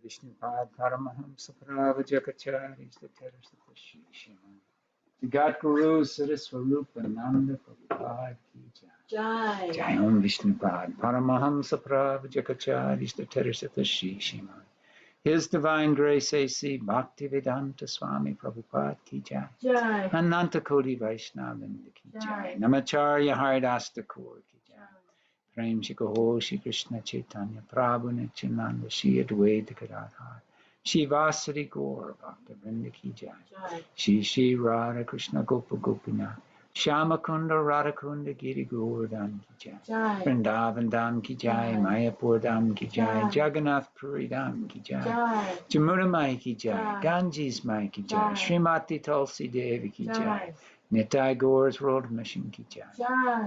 Vishnupad Paramahamsa Pravajakacharya Statarasata Shishima Jagat Guru Saraswarupa Ananda Prabhupada Ki Jai. Jai Om Vishnupad Paramahamsa Pravajakacharya Statarasata Shishima. His Divine Grace A.C. Bhaktivedanta Swami Prabhupada Ki Jai. Jai. Ananta Koti Vaishnavinda Ki Jai. Namacharya Haridas Thakur Ki Jai. Prem Shikaho Shri Krishna Chaitanya Prabhu Nityananda Shri Advaita Gadadhar Shri Vasari Gaur Bhakta Vrinda Ki Jai. Shri Shri Radha Krishna Gopa Gopinath Shyamakunda Radhakunda Giri Govardhan Ki Jai. Vrindavan Dham Ki Jai. Mayapur Dham Ki Jai. Jagannath Puri Dham Ki Jai. Jamuna Mai Ki Jai. Ganges Mai Ki Jai. Srimati Tulsi Devi Ki Jai. Nitai Gaur's World Mission Ki Jai.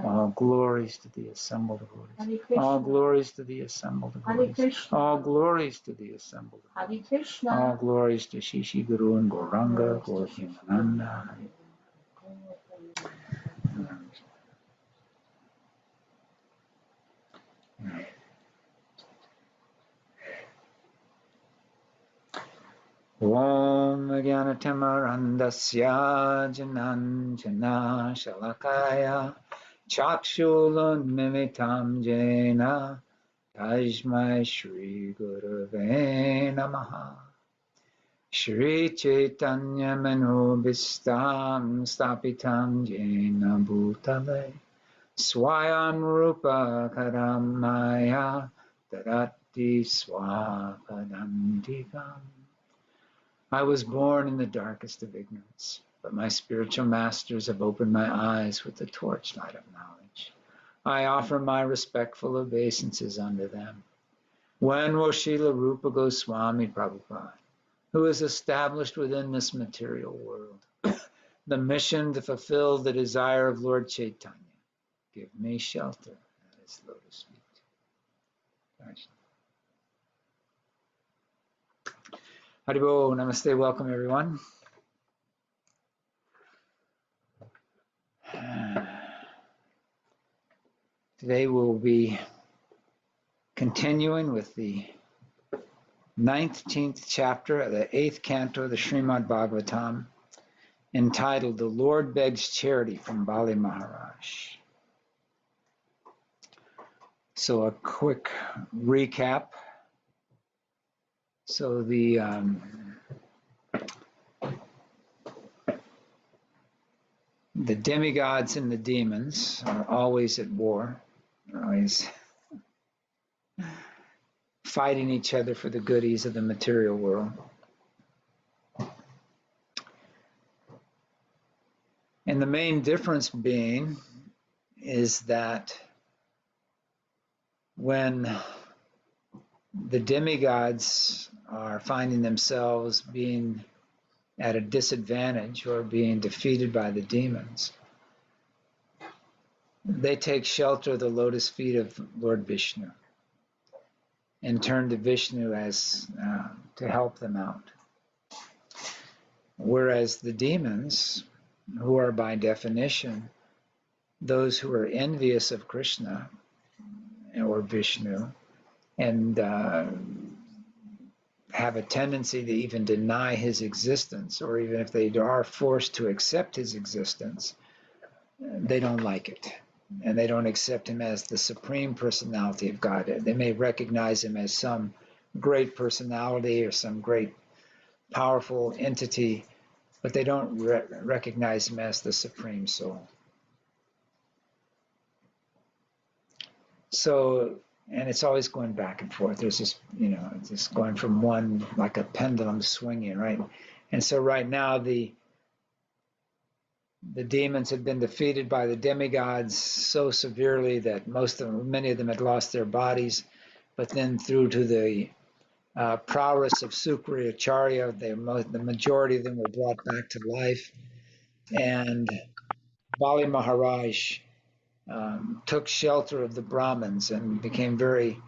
All glories to the assembled devotees. All glories to the assembled devotees. All glories to the assembled devotees. All glories to Shishi Guru and Gauranga, Gaur Ananda. Om Jnanatimarandasya Jananjana Shalakaya Chakshulunmimitam Jena Tajmai Shri Gurave Namaha. Shri Chaitanya Manubhistam Stapitam Jena Bhutale Swayam Rupa Karamaya Tarati Swapadantikam. I was born in the darkest of ignorance, but my spiritual masters have opened my eyes with the torchlight of knowledge. I offer my respectful obeisances unto them. When will Srila Rupa Goswami Prabhupada, who is established within this material world, the mission to fulfill the desire of Lord Chaitanya, give me shelter at his lotus feet? Haribo, namaste, welcome everyone. Today we'll be continuing with the 19th chapter of the 8th canto of the Śrīmad Bhāgavatam, entitled The Lord Begs Charity from Bali Mahārāja. So a quick recap. So the demigods and the demons are always at war. They're always fighting each other for the goodies of the material world. And the main difference being is that when the demigods are finding themselves being at a disadvantage or being defeated by the demons, they take shelter of the lotus feet of Lord Vishnu and turn to Vishnu as to help them out. Whereas the demons, who are by definition those who are envious of Krishna or Vishnu, and have a tendency to even deny his existence, or even if they are forced to accept his existence, they don't like it. And they don't accept him as the supreme personality of Godhead. They may recognize him as some great personality or some great powerful entity, but they don't recognize him as the supreme soul. So, and it's always going back and forth. There's this, it's just going from one, like a pendulum swinging, right? And so right now the demons had been defeated by the demigods so severely that many of them had lost their bodies, but then through to the prowess of Sukri Acharya, the majority of them were brought back to life. And Bali Mahārāja took shelter of the Brahmins and became very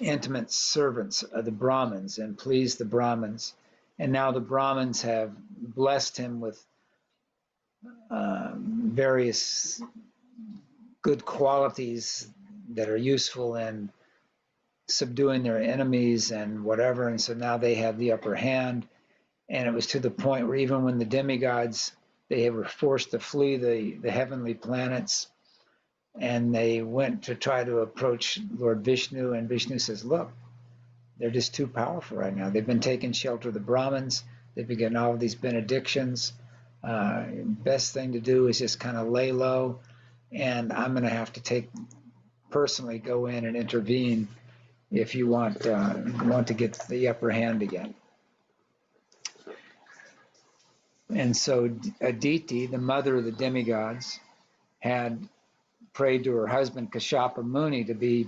intimate servants of the Brahmins and pleased the Brahmins. And now the Brahmins have blessed him with various good qualities that are useful in subduing their enemies and whatever, and so now they have the upper hand. And it was to the point where even when the demigods, they were forced to flee the heavenly planets, and they went to try to approach Lord Vishnu, and Vishnu says, look, they're just too powerful right now. They've been taking shelter of the Brahmins. They've been getting all of these benedictions. Best thing to do is just kind of lay low, and I'm going to have to personally go in and intervene if you want to get the upper hand again. And so Aditi, the mother of the demigods, had prayed to her husband Kashyapa Muni to be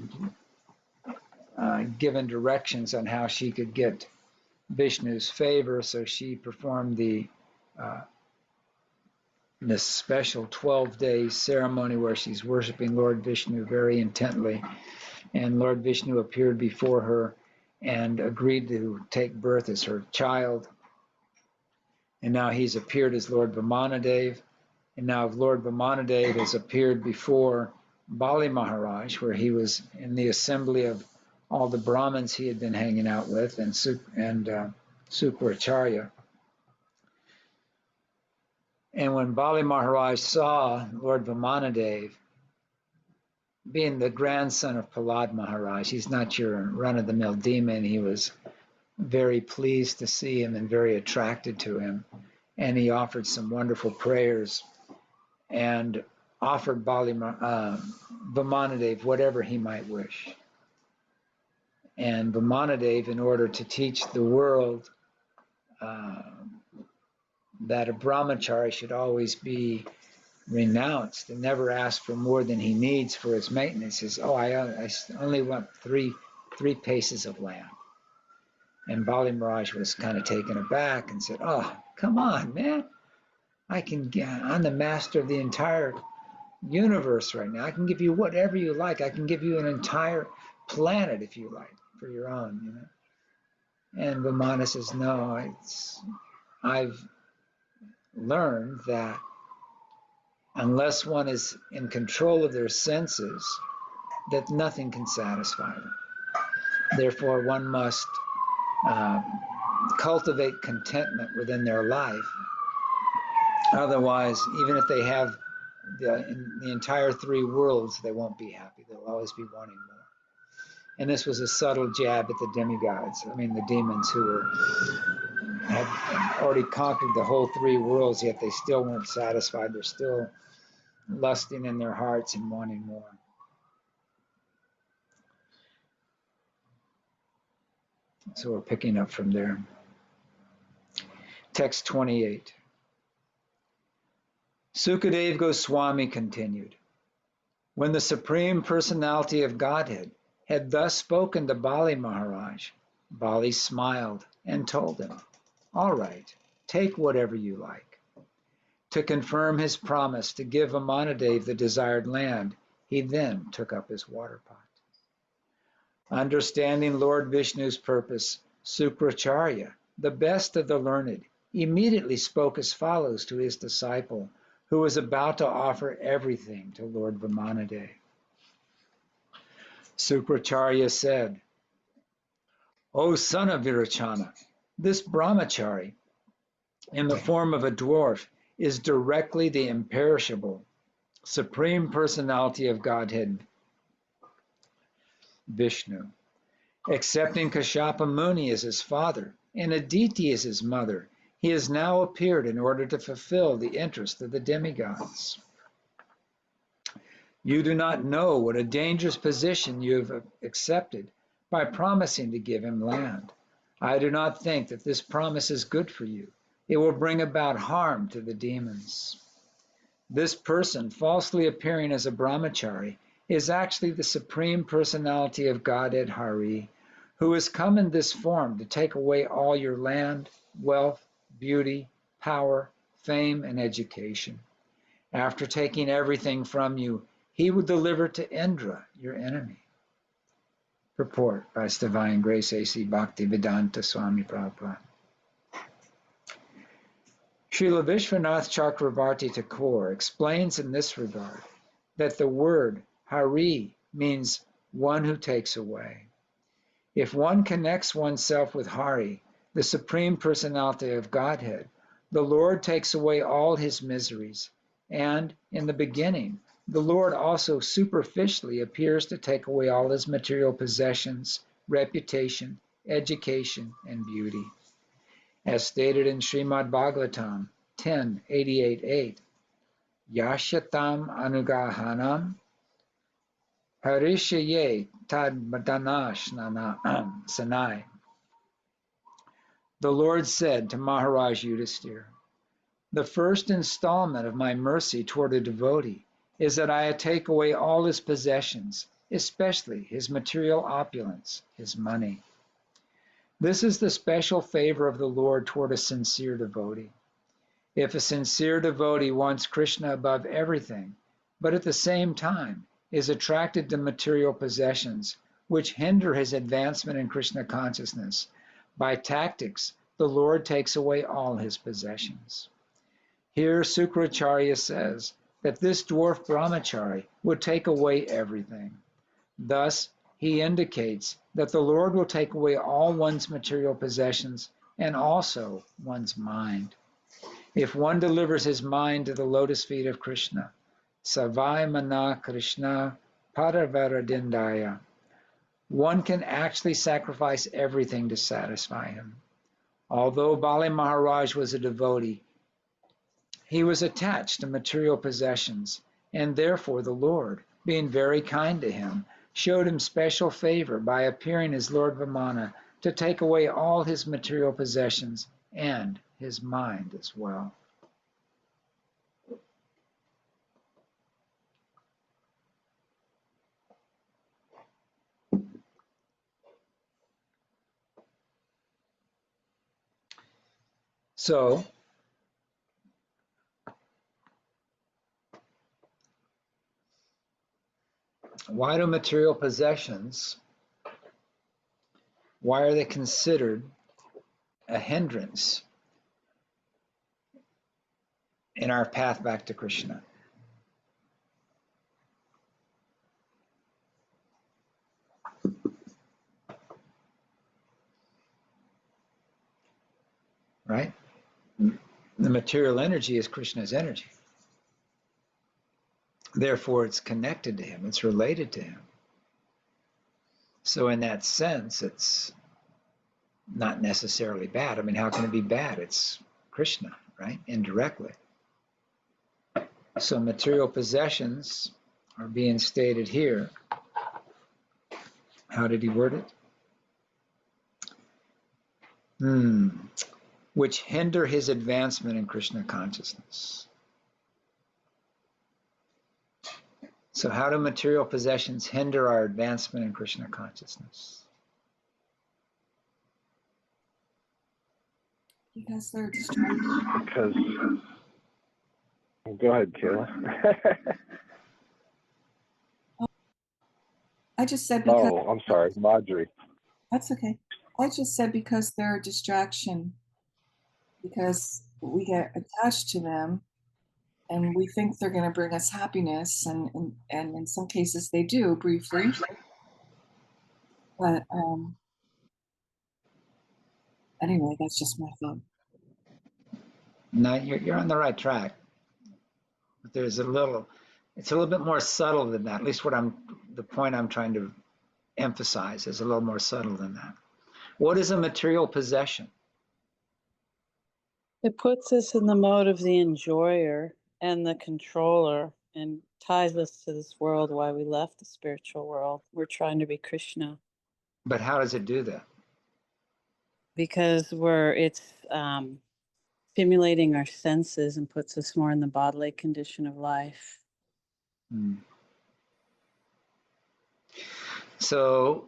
given directions on how she could get Vishnu's favor. So she performed this special 12-day ceremony where she's worshiping Lord Vishnu very intently. And Lord Vishnu appeared before her and agreed to take birth as her child. And now he's appeared as Lord Vāmanadeva. And now Lord Vāmanadeva has appeared before Bali Mahārāja, where he was in the assembly of all the Brahmins he had been hanging out with, and Sukracharya. And when Bali Mahārāja saw Lord Vāmanadeva, being the grandson of Prahlāda Mahārāja, he's not your run-of-the-mill demon, he was very pleased to see him and very attracted to him. And he offered some wonderful prayers and offered Vāmanadeva whatever he might wish. And Vāmanadeva, in order to teach the world that a brahmachari should always be renounced and never ask for more than he needs for his maintenance, says, oh, I only want three paces of land. And Bali Mahārāja was kind of taken aback and said, oh, come on, man. I'm the master of the entire universe right now. I can give you whatever you like. I can give you an entire planet if you like, for your own, you know. And Vāmana says, no, I've learned that unless one is in control of their senses, that nothing can satisfy them. Therefore, one must cultivate contentment within their life. Otherwise, even if they have the entire three worlds, they won't be happy. They'll always be wanting more. And this was a subtle jab at the demigods. I mean, the demons who had already conquered the whole three worlds, yet they still weren't satisfied. They're still lusting in their hearts and wanting more. So we're picking up from there. Text 28. Sukadeva Goswami continued, when the Supreme Personality of Godhead had thus spoken to Bali Mahārāja, Bali smiled and told him, all right, take whatever you like. To confirm his promise to give Vāmanadeva the desired land, he then took up his water pot. Understanding Lord Vishnu's purpose, Sukracharya, the best of the learned, immediately spoke as follows to his disciple, who was about to offer everything to Lord Vāmanadeva. Sukracharya said, O son of Virachana, this brahmachari, in the form of a dwarf, is directly the imperishable Supreme Personality of Godhead, Vishnu. Accepting Kashyapa Muni as his father and Aditi as his mother, he has now appeared in order to fulfill the interest of the demigods. You do not know what a dangerous position you have accepted by promising to give him land. I do not think that this promise is good for you. It will bring about harm to the demons. This person, falsely appearing as a brahmachari, is actually the Supreme Personality of Godhead Hari, who has come in this form to take away all your land, wealth, beauty, power, fame, and education. After taking everything from you, he will deliver to Indra, your enemy. Purport by His Divine Grace A.C. Bhaktivedanta Swami Prabhupada. Srila Vishwanath Chakravarti Thakur explains in this regard that the word Hari means one who takes away. If one connects oneself with Hari, the Supreme Personality of Godhead, the Lord takes away all his miseries. And in the beginning, the Lord also superficially appears to take away all his material possessions, reputation, education, and beauty. As stated in Śrīmad Bhāgavatam 10:88-8, Yashatam anugahanam harishaye tad madanashnana sanai. The Lord said to Mahārāja Yudhisthira, the first installment of my mercy toward a devotee is that I take away all his possessions, especially his material opulence, his money. This is the special favor of the Lord toward a sincere devotee. If a sincere devotee wants Krishna above everything, but at the same time is attracted to material possessions, which hinder his advancement in Krishna consciousness, by tactics, the Lord takes away all his possessions. Here, Sukracharya says that this dwarf brahmachari would take away everything. Thus, he indicates that the Lord will take away all one's material possessions and also one's mind. If one delivers his mind to the lotus feet of Krishna, Savai Mana Krishna Paravaradindaya, one can actually sacrifice everything to satisfy him. Although Bali Mahārāja was a devotee, he was attached to material possessions, and therefore the Lord, being very kind to him, showed him special favor by appearing as Lord Vāmana to take away all his material possessions and his mind as well. So, why do material possessions, why are they considered a hindrance in our path back to Krishna? Right? The material energy is Krishna's energy. Therefore, it's connected to him. It's related to him. So in that sense, it's not necessarily bad. I mean, how can it be bad? It's Krishna, right? Indirectly. So material possessions are being stated here. How did he word it? Which hinder his advancement in Krishna consciousness. So how do material possessions hinder our advancement in Krishna consciousness? Because they're distracted. Because, go ahead, Kayla. I just said because. Oh, I'm sorry, Marjorie. That's okay. I just said because they're a distraction. Because we get attached to them and we think they're going to bring us happiness, and in some cases they do briefly. But anyway, that's just my thought. No, you're on the right track. But it's a little bit more subtle than that. At least the point I'm trying to emphasize is a little more subtle than that. What is a material possession? It puts us in the mode of the enjoyer and the controller and ties us to this world while we left the spiritual world. We're trying to be Krishna. But how does it do that? Because it's stimulating our senses and puts us more in the bodily condition of life. So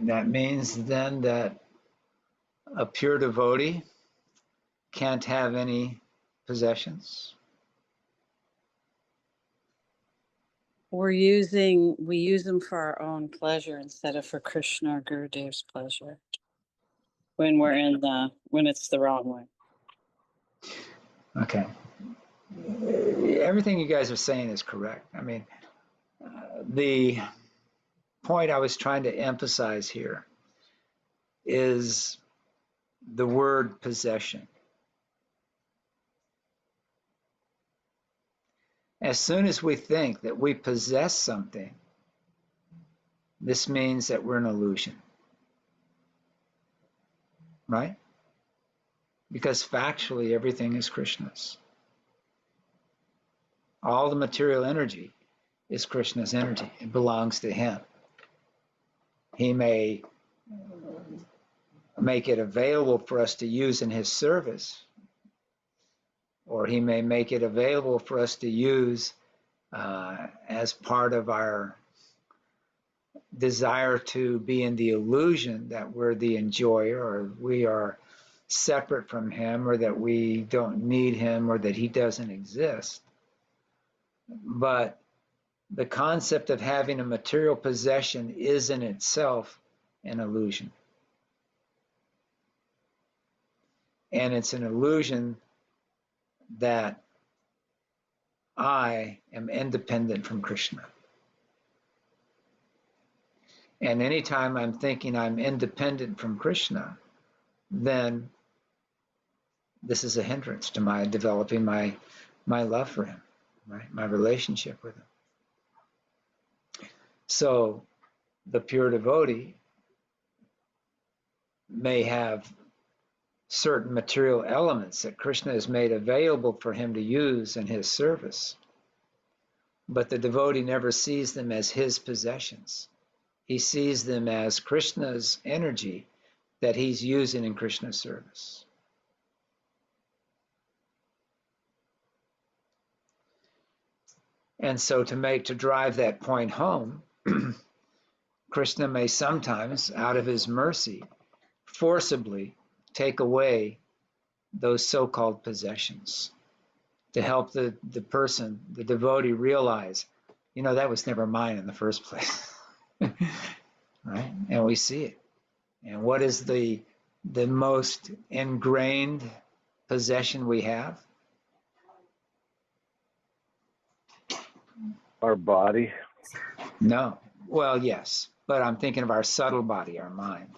that means then that a pure devotee can't have any possessions? We use them for our own pleasure instead of for Krishna or Gurudev's pleasure. When it's the wrong way. Okay. Everything you guys are saying is correct. I mean, the point I was trying to emphasize here is the word possession. As soon as we think that we possess something, this means that we're an illusion. Right? Because factually, everything is Krishna's. All the material energy is Krishna's energy. It belongs to him. He may make it available for us to use in his service, or he may make it available for us to use as part of our desire to be in the illusion that we're the enjoyer, or we are separate from him, or that we don't need him, or that he doesn't exist. But the concept of having a material possession is in itself an illusion. And it's an illusion that I am independent from Krishna. And anytime I'm thinking I'm independent from Krishna, then this is a hindrance to my developing my love for him, right? My relationship with him. So the pure devotee may have certain material elements that Krishna has made available for him to use in his service, but the devotee never sees them as his possessions. He sees them as Krishna's energy that he's using in Krishna's service. And so to drive that point home, Krishna may sometimes, out of his mercy, forcibly take away those so-called possessions to help the person, the devotee, realize, that was never mine in the first place. Right? And we see it. And what is the most ingrained possession we have? Our body. No. Well, yes, but I'm thinking of our subtle body, our mind.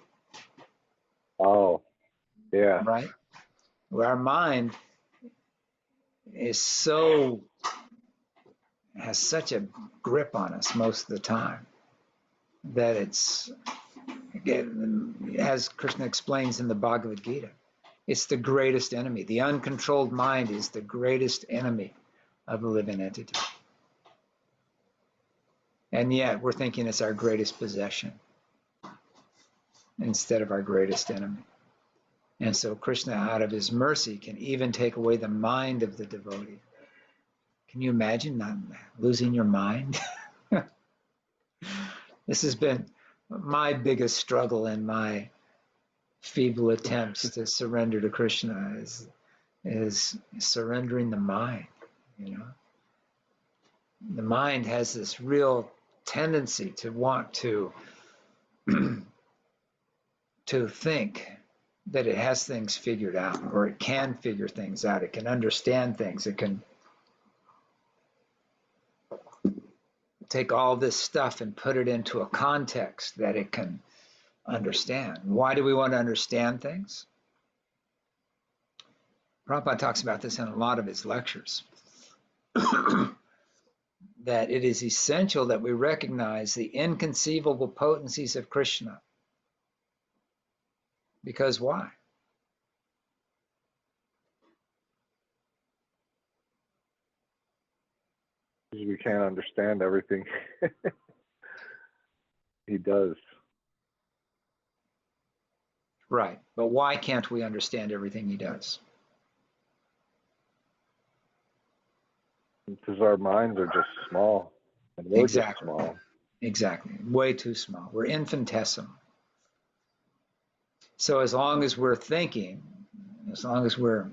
Oh, yeah. Right? Where our mind has such a grip on us most of the time that it's, again, as Krishna explains in the Bhagavad Gita, it's the greatest enemy. The uncontrolled mind is the greatest enemy of a living entity. And yet we're thinking it's our greatest possession instead of our greatest enemy. And so Krishna, out of his mercy, can even take away the mind of the devotee. Can you imagine not losing your mind? This has been my biggest struggle in my feeble attempts to surrender to Krishna is surrendering the mind. The mind has this real tendency to want to think that it has things figured out, or it can figure things out, it can understand things, it can take all this stuff and put it into a context that it can understand. Why do we want to understand things? Prabhupada talks about this in a lot of his lectures. That it is essential that we recognize the inconceivable potencies of Krishna. Because why? Because we can't understand everything he does. Right. But why can't we understand everything he does? Because our minds are just small. And we're Exactly. just small. Exactly. Way too small. We're infinitesimal. So as long as we're thinking, as long as we're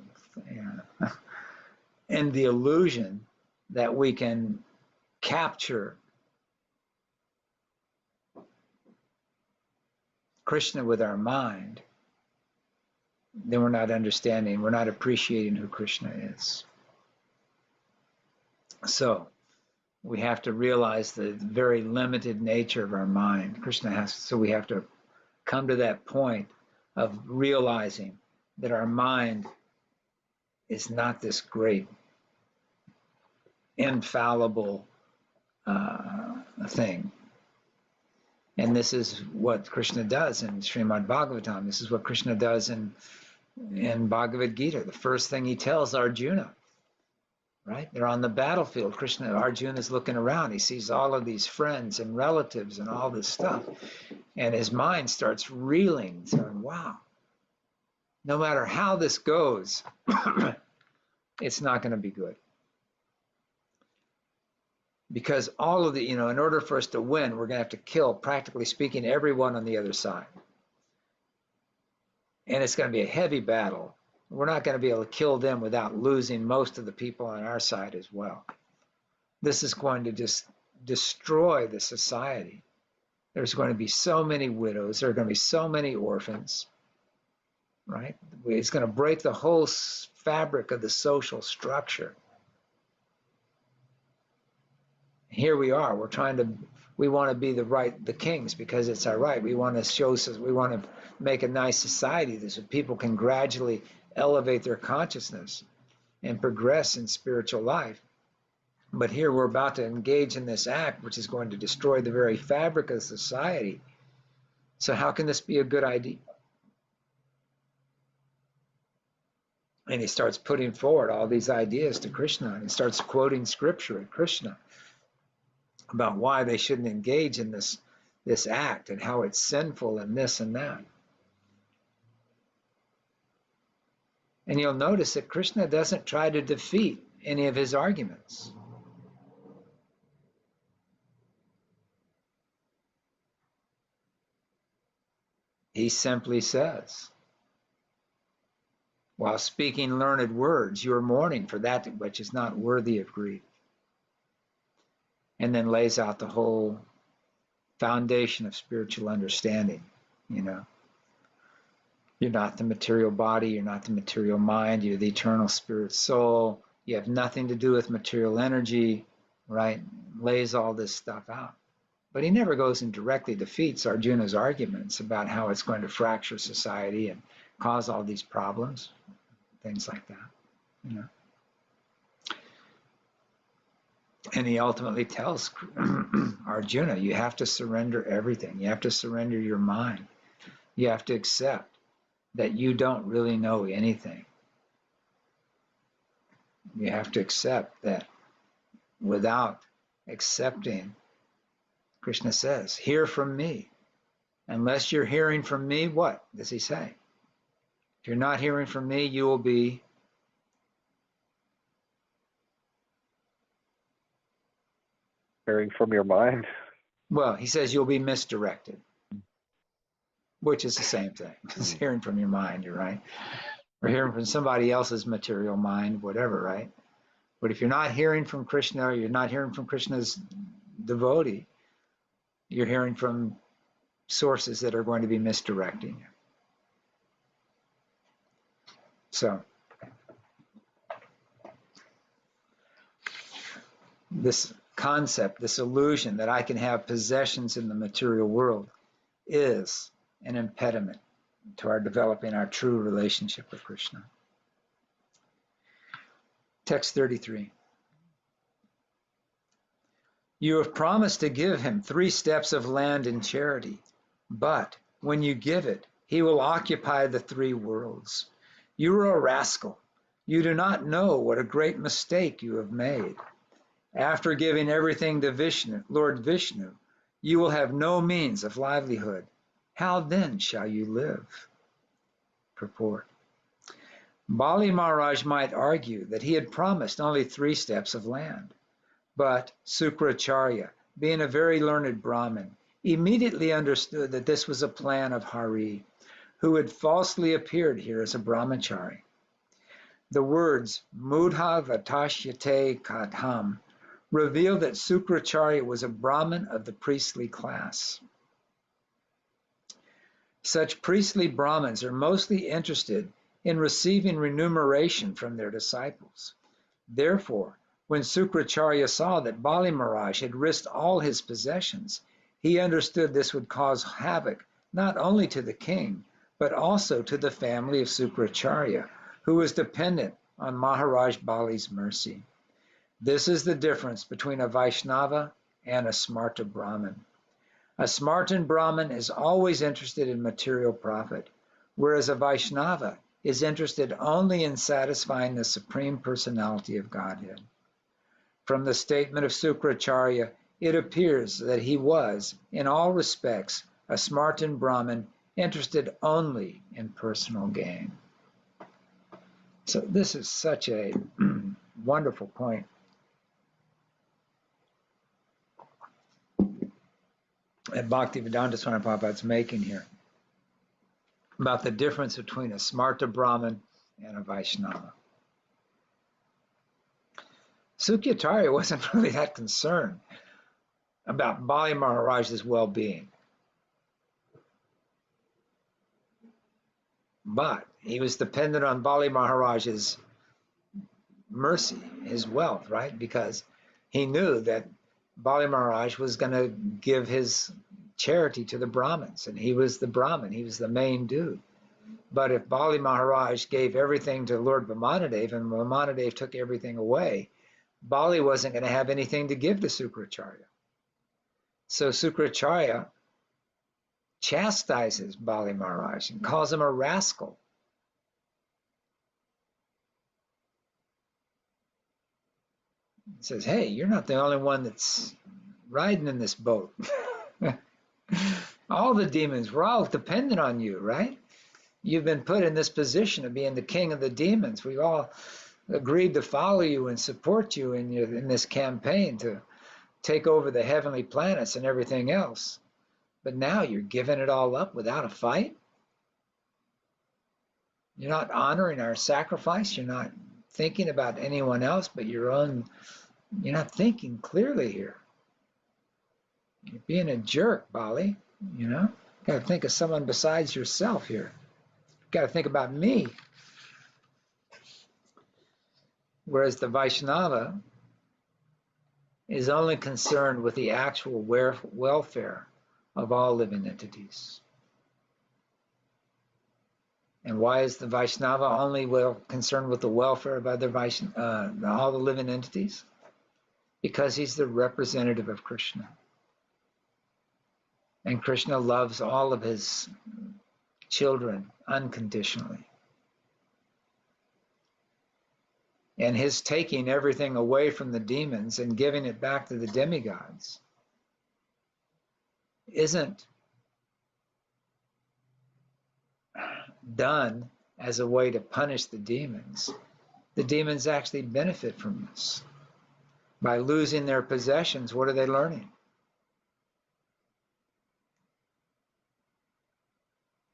in the illusion that we can capture Krishna with our mind, then we're not understanding, we're not appreciating who Krishna is. So we have to realize the very limited nature of our mind. So we have to come to that point of realizing that our mind is not this great, infallible thing. And this is what Krishna does in Śrīmad Bhāgavatam. This is what Krishna does in Bhagavad Gita. The first thing he tells Arjuna, right? They're on the battlefield. Arjuna is looking around. He sees all of these friends and relatives and all this stuff. And his mind starts reeling, saying, wow, no matter how this goes, it's not going to be good. Because all of the, in order for us to win, we're going to have to kill, practically speaking, everyone on the other side. And it's going to be a heavy battle. We're not going to be able to kill them without losing most of the people on our side as well. This is going to just destroy the society. There's going to be so many widows. There are going to be so many orphans, right? It's going to break the whole fabric of the social structure. Here we are. We want to be the kings because it's our right. We want to make a nice society so people can gradually elevate their consciousness and progress in spiritual life. But here we're about to engage in this act, which is going to destroy the very fabric of society. So how can this be a good idea? And he starts putting forward all these ideas to Krishna, and he starts quoting scripture at Krishna about why they shouldn't engage in this act and how it's sinful and this and that. And you'll notice that Krishna doesn't try to defeat any of his arguments. He simply says, while speaking learned words, you are mourning for that which is not worthy of grief. And then lays out the whole foundation of spiritual understanding, You're not the material body, you're not the material mind, you're the eternal spirit soul. You have nothing to do with material energy, right? Lays all this stuff out. But he never goes and directly defeats Arjuna's arguments about how it's going to fracture society and cause all these problems, things like that, And he ultimately tells Arjuna, you have to surrender everything. You have to surrender your mind. You have to accept that you don't really know anything. You have to accept that without accepting, Krishna says, hear from me. Unless you're hearing from me, what does he say? If you're not hearing from me, you will be hearing from your mind. Well, he says you'll be misdirected, which is the same thing. It's hearing from your mind, you're right. Or hearing from somebody else's material mind, whatever, right? But if you're not hearing from Krishna, or you're not hearing from Krishna's devotee, you're hearing from sources that are going to be misdirecting you. So, this concept, this illusion that I can have possessions in the material world is an impediment to our developing our true relationship with Krishna. Text 33. You have promised to give him 3 steps of land in charity, but when you give it, he will occupy the 3 worlds. You are a rascal. You do not know what a great mistake you have made. After giving everything to Vishnu, Lord Vishnu, you will have no means of livelihood. How then shall you live? Purport. Bali Mahārāja might argue that he had promised only 3 steps of land, but Sukracharya, being a very learned Brahmin, immediately understood that this was a plan of Hari, who had falsely appeared here as a brahmachari. The words Mudha Vatashyate Katham reveal that Sukracharya was a Brahmin of the priestly class. Such priestly Brahmins are mostly interested in receiving remuneration from their disciples. Therefore, when Sukracharya saw that Bali Mahārāja had risked all his possessions, he understood this would cause havoc not only to the king, but also to the family of Sukracharya, who was dependent on Mahārāja Bali's mercy. This is the difference between a Vaishnava and a Smarta Brahmin. A Smartan Brahmin is always interested in material profit, whereas a Vaishnava is interested only in satisfying the Supreme Personality of Godhead. From the statement of Sukracharya, it appears that he was, in all respects, a Smartan Brahmin interested only in personal gain. So this is such a wonderful point. And Bhaktivedanta Swami Prabhupada's making here about the difference between a Smarta Brahmin and a Vaishnava. Sukracharya wasn't really that concerned about Bali Mahārāja's well-being. But he was dependent on Bali Mahārāja's mercy, his wealth, right? Because he knew that Bali Mahārāja was going to give his charity to the Brahmins, and he was the Brahmin, he was the main dude. But if Bali Mahārāja gave everything to Lord Vāmanadeva and Vāmanadeva took everything away, Bali wasn't going to have anything to give to Sukracharya. So Sukracharya chastises Bali Mahārāja and calls him a rascal. He says, hey, you're not the only one that's riding in this boat. All the demons, we're all dependent on you, right? You've been put in this position of being the king of the demons. We've all agreed to follow you and support you in this campaign to take over the heavenly planets and everything else. But now you're giving it all up without a fight? You're not honoring our sacrifice. You're not thinking about anyone else but your own. You're not thinking clearly here. You're being a jerk, Bali. You know, got to think of someone besides yourself here. Got to think about me. Whereas the Vaishnava is only concerned with the actual welfare of all living entities. And why is the Vaishnava only concerned with the welfare of other all the living entities? Because he's the representative of Krishna. And Krishna loves all of his children unconditionally. And his taking everything away from the demons and giving it back to the demigods isn't done as a way to punish the demons. The demons actually benefit from this. By losing their possessions, what are they learning?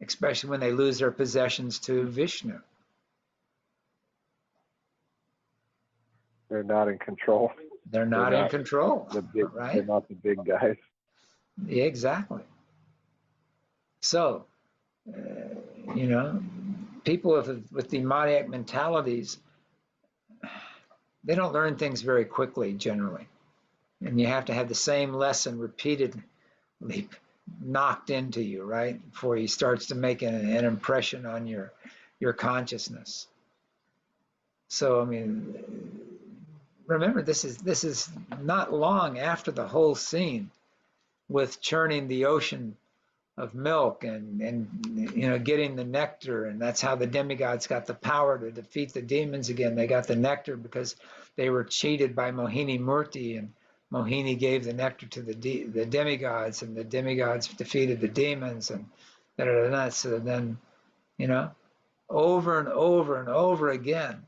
Especially when they lose their possessions to Vishnu. They're not in control. They're not in control, right? They're not the big guys. Yeah, exactly. So, you know, people with demoniac mentalities, they don't learn things very quickly generally. And you have to have the same lesson repeatedly knocked into you, right? Before he starts to make an impression on your consciousness. So, I mean, remember, this is not long after the whole scene with churning the ocean of milk and you know, getting the nectar, and that's how the demigods got the power to defeat the demons again. They got the nectar because they were cheated by Mohini Murti, and Mohini gave the nectar to the demigods, and the demigods defeated the demons, and so then, you know, over and over and over again,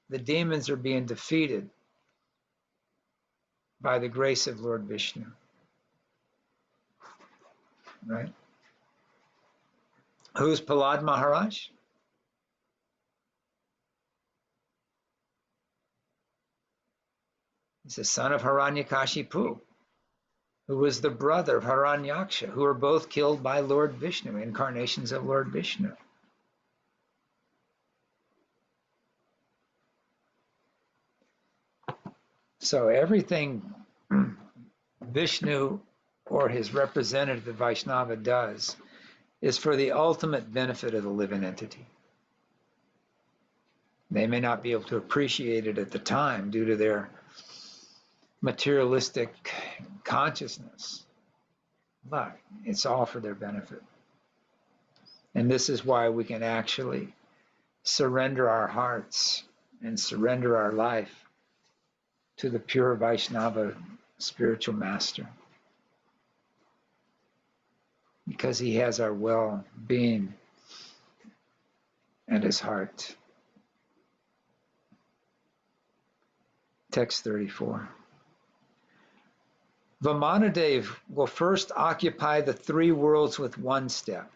the demons are being defeated by the grace of Lord Vishnu, right? Who's Prahlad Maharaj? He's the son of Hiranyakashipu, who was the brother of Hiranyaksha, who were both killed by Lord Vishnu, incarnations of Lord Vishnu. So everything Vishnu or his representative, the Vaishnava, does is for the ultimate benefit of the living entity. They may not be able to appreciate it at the time due to their materialistic consciousness, but it's all for their benefit. And this is why we can actually surrender our hearts and surrender our life to the pure Vaishnava spiritual master, because he has our well-being at his heart. Text 34. Vāmanadeva will first occupy the three worlds with one step.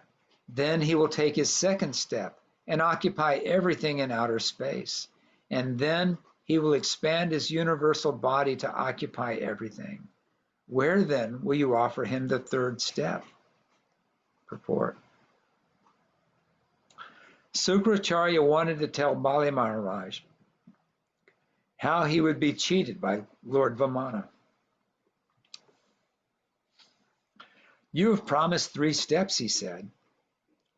Then he will take his second step and occupy everything in outer space. And then he will expand his universal body to occupy everything. Where then will you offer him the third step? Purport. Sukracharya wanted to tell Bali Mahārāja how he would be cheated by Lord Vāmana. You have promised 3 steps, he said,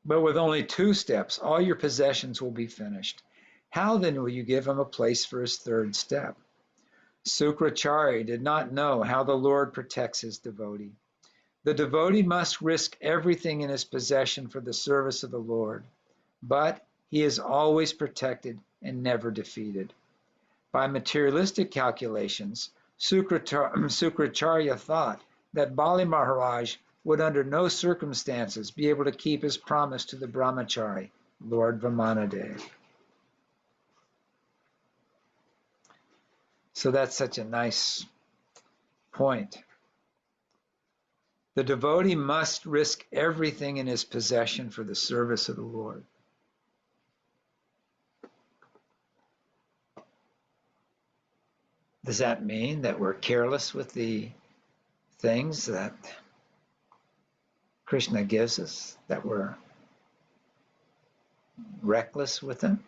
but with only 2 steps, all your possessions will be finished. How then will you give him a place for his third step? Sukracharya did not know how the Lord protects his devotee. The devotee must risk everything in his possession for the service of the Lord, but he is always protected and never defeated. By materialistic calculations, Sukracharya thought that Bali Mahārāja would under no circumstances be able to keep his promise to the brahmachari, Lord Vāmanadeva. So that's such a nice point. The devotee must risk everything in his possession for the service of the Lord. Does that mean that we're careless with the things that Krishna gives us, that we're reckless with them?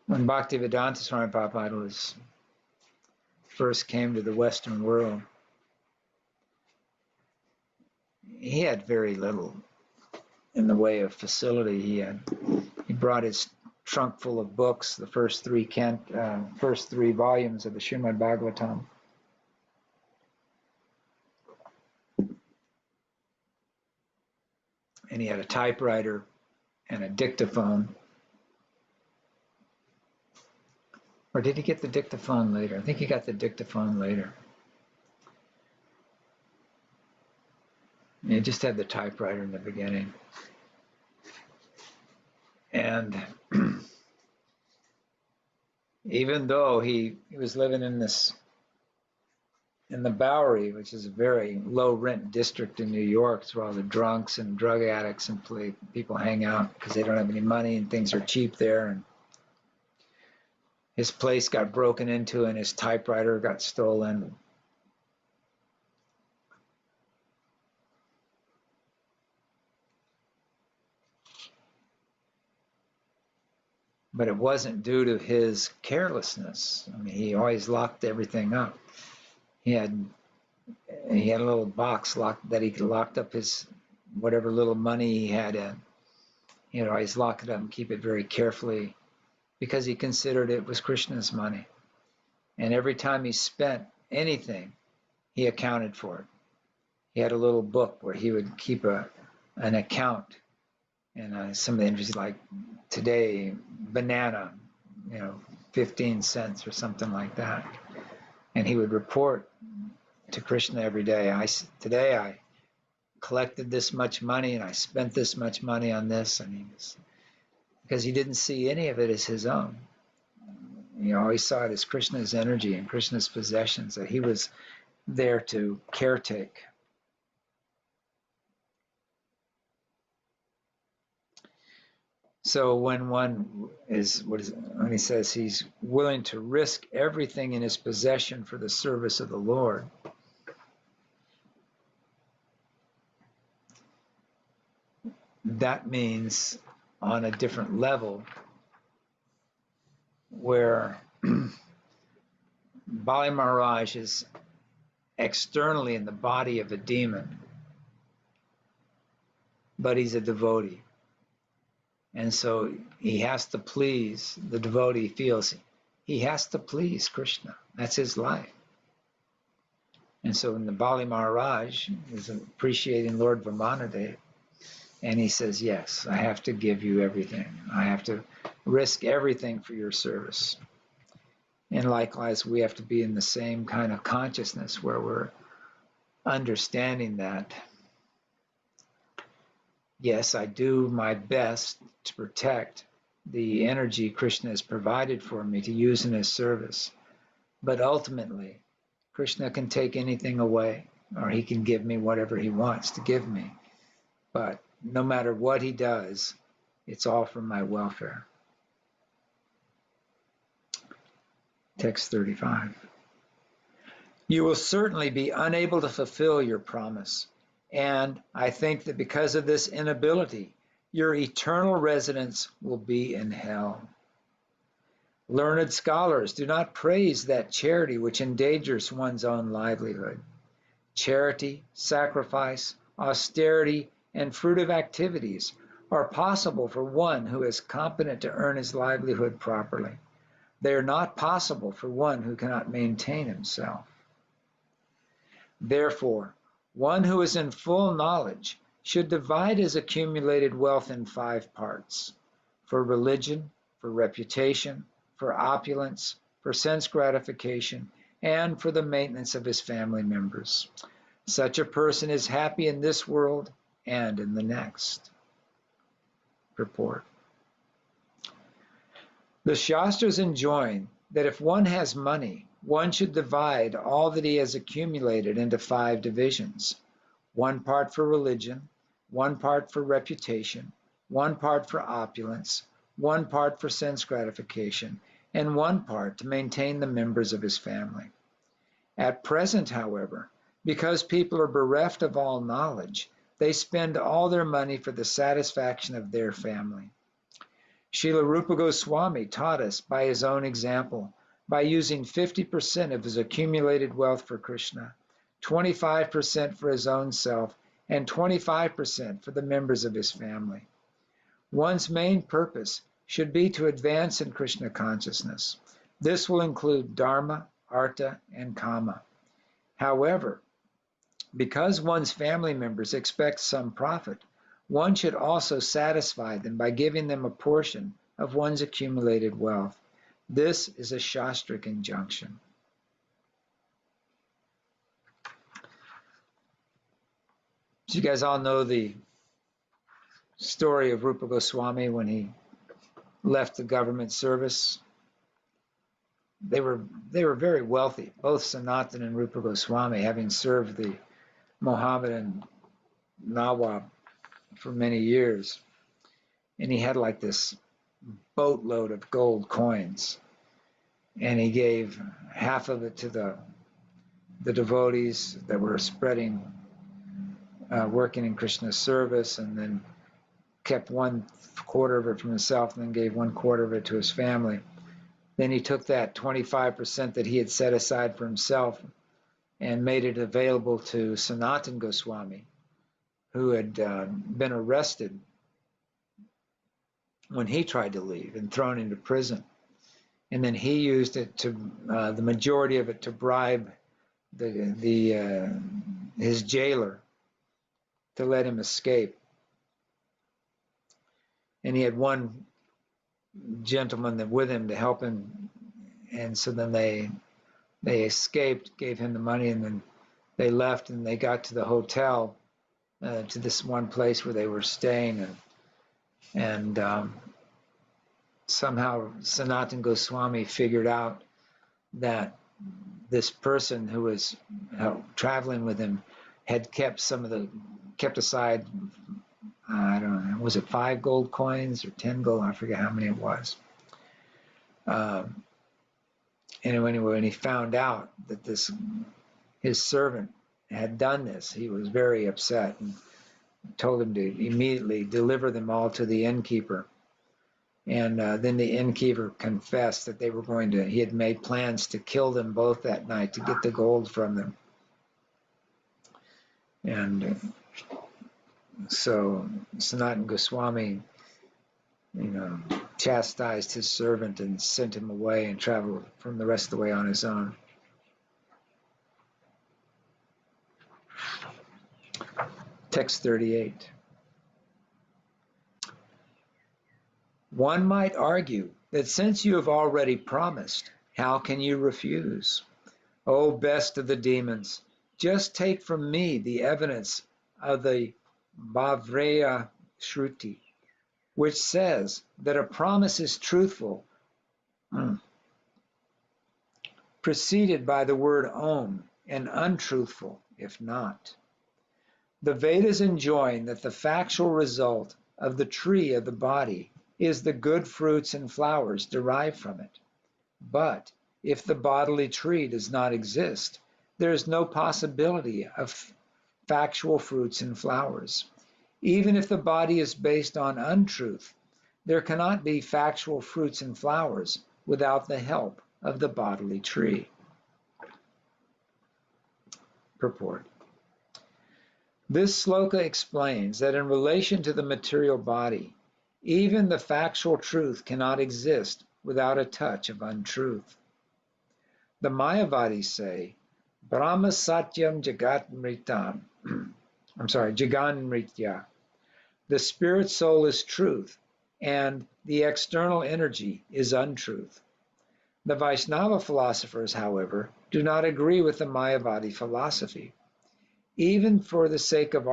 When Bhaktivedanta Swami Prabhupada first came to the Western world, he had very little in the way of facility. He brought his trunk full of books, the first three volumes of the Śrīmad Bhāgavatam. And he had a typewriter and a dictaphone. Or did he get the dictaphone later? I think he got the dictaphone later. He just had the typewriter in the beginning. And even though he was living in the Bowery, which is a very low rent district in New York, it's where all the drunks and drug addicts and people hang out because they don't have any money and things are cheap there. And his place got broken into and his typewriter got stolen. But it wasn't due to his carelessness. I mean, he always locked everything up. He had a little box that he locked up his whatever little money he had in. He'd always lock it up and keep it very carefully because he considered it was Krishna's money. And every time he spent anything, he accounted for it. He had a little book where he would keep an account. And some of the entries, like today, banana, 15 cents or something like that. And he would report to Krishna every day, today I collected this much money and I spent this much money on this. And because he didn't see any of it as his own. He always saw it as Krishna's energy and Krishna's possessions that he was there to caretake. So when he says he's willing to risk everything in his possession for the service of the Lord, that means on a different level where Bali Mahārāja is externally in the body of a demon, but he's a devotee. And so he has to please, the devotee feels he has to please Krishna. That's his life. And so in the Bali Mahārāja is appreciating Lord Vāmanadeva, and he says, yes, I have to give you everything. I have to risk everything for your service. And likewise, we have to be in the same kind of consciousness where we're understanding that, yes, I do my best to protect the energy Krishna has provided for me to use in his service. But ultimately, Krishna can take anything away, or he can give me whatever he wants to give me. But no matter what he does, it's all for my welfare. Text 35. You will certainly be unable to fulfill your promise, and I think that because of this inability, your eternal residence will be in hell. Learned scholars do not praise that charity which endangers one's own livelihood. Charity, sacrifice, austerity, and fruitive activities are possible for one who is competent to earn his livelihood properly. They are not possible for one who cannot maintain himself. Therefore, one who is in full knowledge should divide his accumulated wealth in 5 parts: for religion, for reputation, for opulence, for sense gratification, and for the maintenance of his family members. Such a person is happy in this world and in the next. Purport. The Shastras enjoin that if one has money, one should divide all that he has accumulated into 5 divisions: 1 part for religion, 1 part for reputation, 1 part for opulence, 1 part for sense gratification, and 1 part to maintain the members of his family. At present, however, because people are bereft of all knowledge, they spend all their money for the satisfaction of their family. Srila Rupa Goswami taught us by his own example, by using 50% of his accumulated wealth for Krishna, 25% for his own self, and 25% for the members of his family. One's main purpose should be to advance in Krishna consciousness. This will include dharma, artha, and kama. However, because one's family members expect some profit, one should also satisfy them by giving them a portion of one's accumulated wealth. This is a Shastric injunction. So you guys all know the story of Rupa Goswami when he left the government service. They were very wealthy, both Sanatana and Rupa Goswami, having served the Mohammedan Nawab for many years. And he had like this boatload of gold coins. And he gave half of it to the devotees that were spreading, working in Krishna's service, and then kept 1/4 of it for himself, and then gave 1/4 of it to his family. Then he took that 25% that he had set aside for himself and made it available to Sanatana Goswami, who had been arrested when he tried to leave and thrown into prison. And then he used it to, the majority of it, to bribe his jailer to let him escape. And he had one gentleman that with him to help him, and so then they escaped, gave him the money, and then they left, and they got to the hotel, to this one place where they were staying, and somehow Sanatana Goswami figured out that this person who was traveling with him had kept aside, I don't know, was it 5 gold coins or 10 gold? I forget how many it was. And anyway, when he found out that his servant had done this, he was very upset and told him to immediately deliver them all to the innkeeper. And then the innkeeper confessed that he had made plans to kill them both that night to get the gold from them. And so Sanatana Goswami, chastised his servant and sent him away and traveled from the rest of the way on his own. Text 38. One might argue that since you have already promised, how can you refuse? O best of the demons, just take from me the evidence of the Bhavreya Shruti, which says that a promise is truthful, preceded by the word Om, and untruthful if not. The Vedas enjoin that the factual result of the tree of the body is the good fruits and flowers derived from it. But if the bodily tree does not exist, there is no possibility of factual fruits and flowers. Even if the body is based on untruth, there cannot be factual fruits and flowers without the help of the bodily tree. Purport. This sloka explains that in relation to the material body, even the factual truth cannot exist without a touch of untruth. The Mayavadis say, Brahma Satyam Jagat Mritam. Jagan Mritya. The spirit soul is truth, and the external energy is untruth. The Vaishnava philosophers, however, do not agree with the Mayavadi philosophy. Even if, for the sake of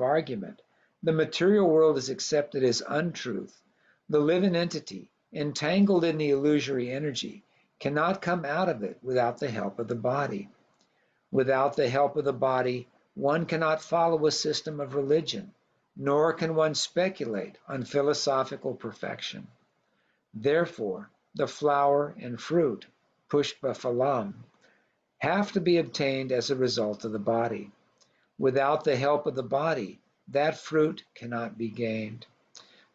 argument, the material world is accepted as untruth, the living entity, entangled in the illusory energy, cannot come out of it without the help of the body. Without the help of the body, one cannot follow a system of religion, nor can one speculate on philosophical perfection. Therefore, the flower and fruit, pushpa phalam, have to be obtained as a result of the body. Without the help of the body, that fruit cannot be gained.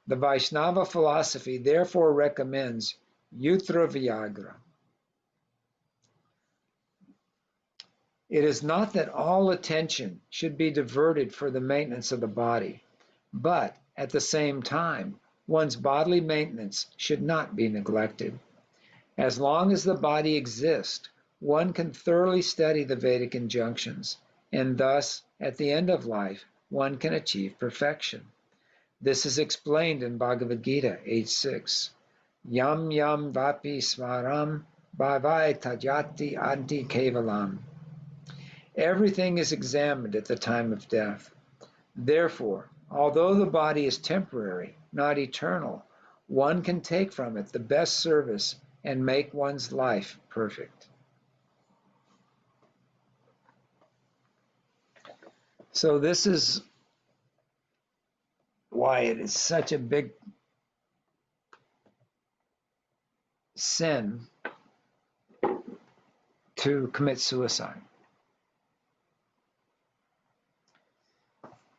The Vaishnava philosophy therefore recommends Yutra Vyagra. It is not that all attention should be diverted for the maintenance of the body, but at the same time, one's bodily maintenance should not be neglected. As long as the body exists, one can thoroughly study the Vedic injunctions, and thus, at the end of life, one can achieve perfection. This is explained in Bhagavad Gita 8.6. Yam yam vapi smaram bhavai tajati anti kevalam. Everything is examined at the time of death. Therefore, although the body is temporary, not eternal, one can take from it the best service and make one's life perfect. So this is why it is such a big sin to commit suicide.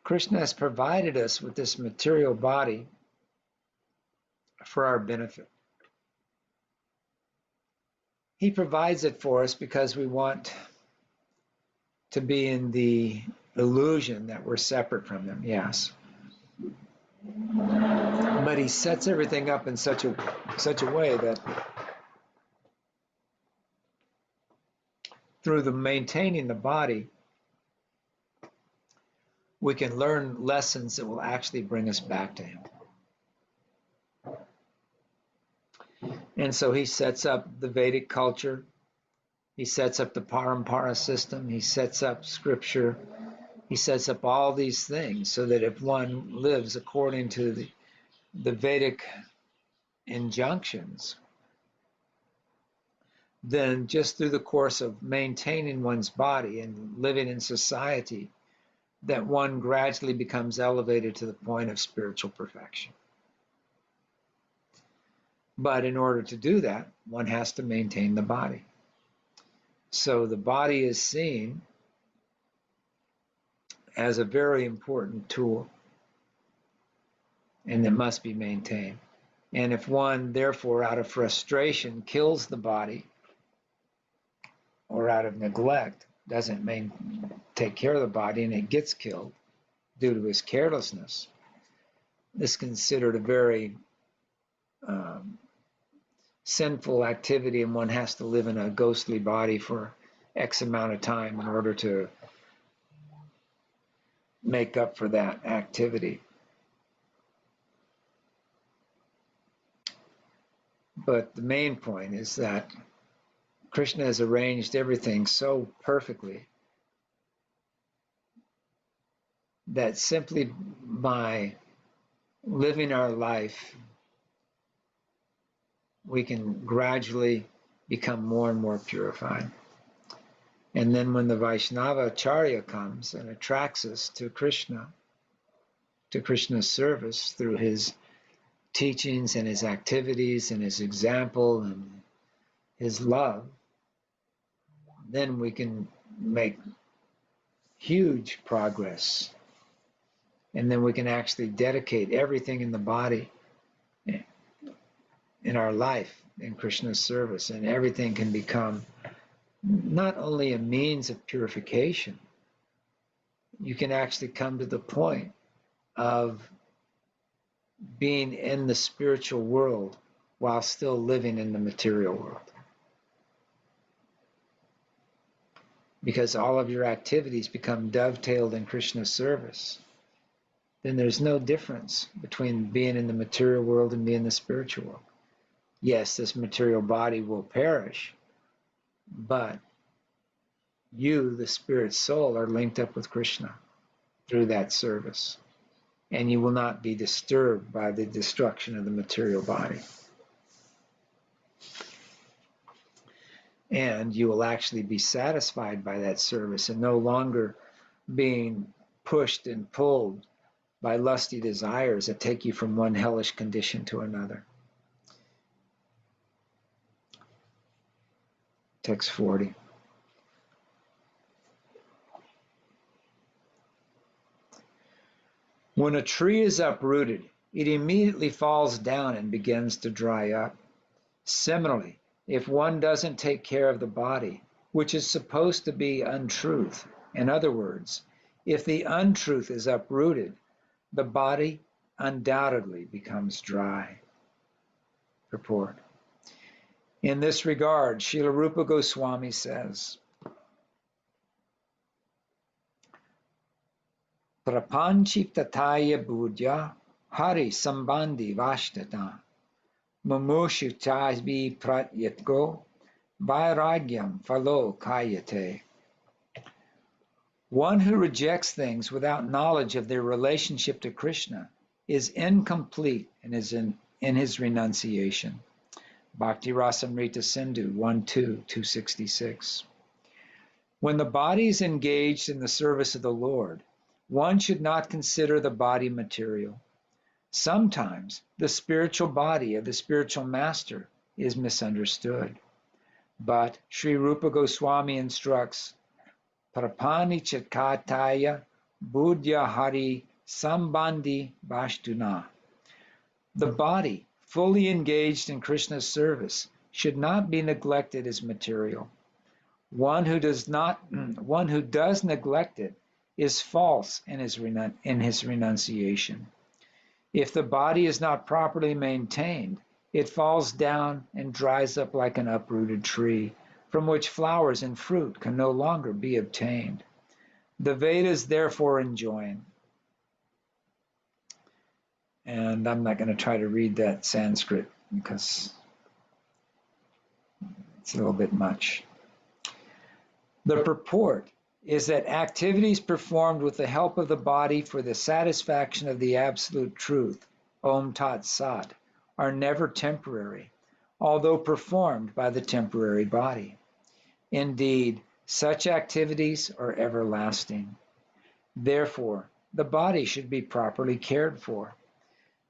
Krishna has provided us with this material body for our benefit. He provides it for us because we want to be in the illusion that we're separate from him, yes. But he sets everything up in such a way that through the maintaining the body, we can learn lessons that will actually bring us back to him. And so he sets up the Vedic culture, he sets up the parampara system, he sets up scripture, he sets up all these things so that if one lives according to the Vedic injunctions, then just through the course of maintaining one's body and living in society, that one gradually becomes elevated to the point of spiritual perfection. But in order to do that, one has to maintain the body. So the body is seen as a very important tool. and it must be maintained. And if one, therefore, out of frustration kills the body, or out of neglect, doesn't take care of the body, and it gets killed due to his carelessness, this is considered a very sinful activity, and one has to live in a ghostly body for X amount of time in order to make up for that activity. But the main point is that Krishna has arranged everything so perfectly that simply by living our life, we can gradually become more and more purified. And then when the Vaishnava Acharya comes and attracts us to Krishna, to Krishna's service through his teachings and his activities and his example and his love, then we can make huge progress. And then we can actually dedicate everything in the body, in our life, in Krishna's service, and everything can become not only a means of purification, you can actually come to the point of being in the spiritual world while still living in the material world. Because all of your activities become dovetailed in Krishna's service. Then there's no difference between being in the material world and being in the spiritual world. Yes, this material body will perish, but you, the spirit soul, are linked up with Krishna through that service. And you will not be disturbed by the destruction of the material body. And you will actually be satisfied by that service and no longer being pushed and pulled by lusty desires that take you from one hellish condition to another. Text 40. When a tree is uprooted, it immediately falls down and begins to dry up. Similarly, if one doesn't take care of the body, which is supposed to be untruth, in other words, if the untruth is uprooted, the body undoubtedly becomes dry. Purport. In this regard, Srila Rupa Goswami says, Prapanchiptataya budya hari sambandhi vashtata mamushu chasbi pratyatgo vairagyam phalo kayate. One who rejects things without knowledge of their relationship to Krishna is incomplete in his renunciation. Bhakti Rasamrita Sindhu 1.2, 266. When the body is engaged in the service of the Lord, one should not consider the body material. Sometimes the spiritual body of the spiritual master is misunderstood. But Sri Rupa Goswami instructs, Prapani Chakataya Budya Hari Sambandhi Vashtuna. The body, fully engaged in Krishna's service, should not be neglected as material. One who does neglect it is false in his renunciation. If the body is not properly maintained, it falls down and dries up like an uprooted tree, from which flowers and fruit can no longer be obtained. The Vedas therefore enjoin, and I'm not going to try to read that Sanskrit because it's a little bit much. The purport is that activities performed with the help of the body for the satisfaction of the absolute truth, Om Tat Sat, are never temporary, although performed by the temporary body. Indeed, such activities are everlasting. Therefore, the body should be properly cared for.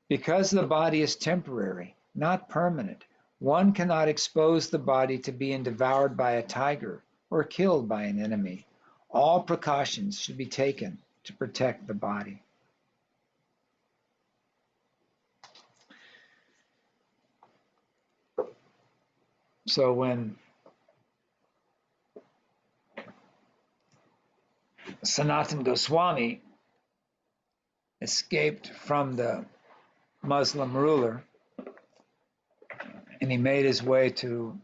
Because the body is temporary, not permanent, one cannot expose the body to being devoured by a tiger or killed by an enemy. All precautions should be taken to protect the body. So when Sanatana Goswami escaped from the Muslim ruler and he made his way to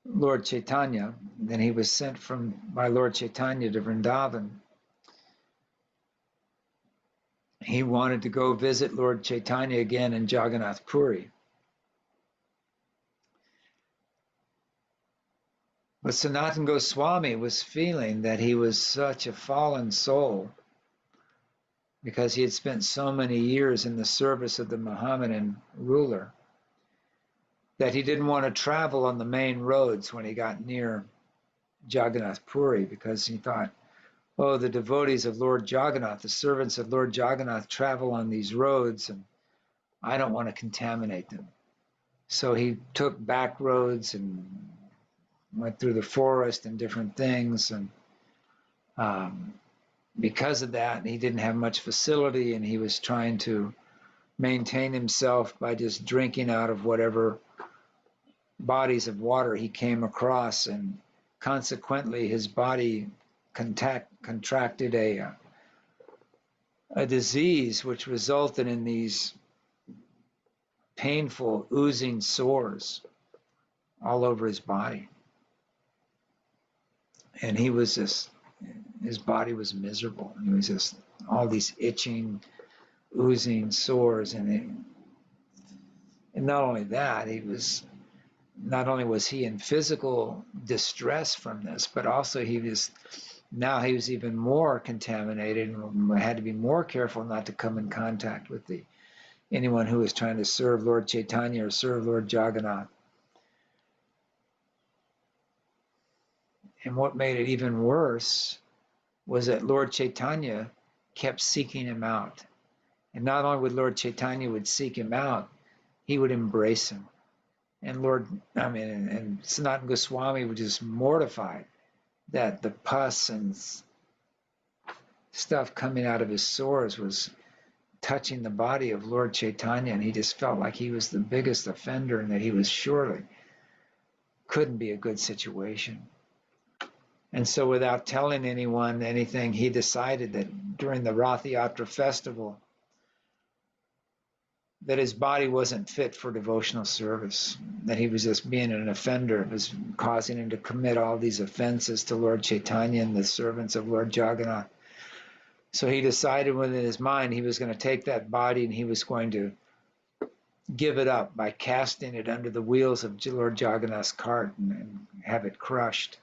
Lord Chaitanya, then he was sent by Lord Chaitanya to Vrindavan. He wanted to go visit Lord Chaitanya again in Jagannath Puri. But Sanatana Goswami was feeling that he was such a fallen soul because he had spent so many years in the service of the Mohammedan ruler that he didn't want to travel on the main roads when he got near Jagannath Puri, because he thought, oh, the devotees of Lord Jagannath, the servants of Lord Jagannath travel on these roads and I don't want to contaminate them. So he took back roads and went through the forest and different things. And because of that, he didn't have much facility and he was trying to maintain himself by just drinking out of whatever bodies of water he came across. And consequently, his body contracted a disease which resulted in these painful oozing sores all over his body. And he was just, his body was miserable. He was just all these itching, oozing sores. And not only that, not only was he in physical distress from this, but also he was even more contaminated and had to be more careful not to come in contact with anyone who was trying to serve Lord Chaitanya or serve Lord Jagannath. And what made it even worse was that Lord Chaitanya kept seeking him out. And not only would Lord Chaitanya would seek him out, he would embrace him. And and Sanatana Goswami was just mortified that the pus and stuff coming out of his sores was touching the body of Lord Chaitanya, and he just felt like he was the biggest offender and that he was surely couldn't be a good situation. And so without telling anyone anything, he decided that during the Rath Yatra festival that his body wasn't fit for devotional service, that he was just being an offender. It was causing him to commit all these offenses to Lord Chaitanya and the servants of Lord Jagannath. So he decided within his mind he was going to take that body and he was going to give it up by casting it under the wheels of Lord Jagannath's cart and have it crushed,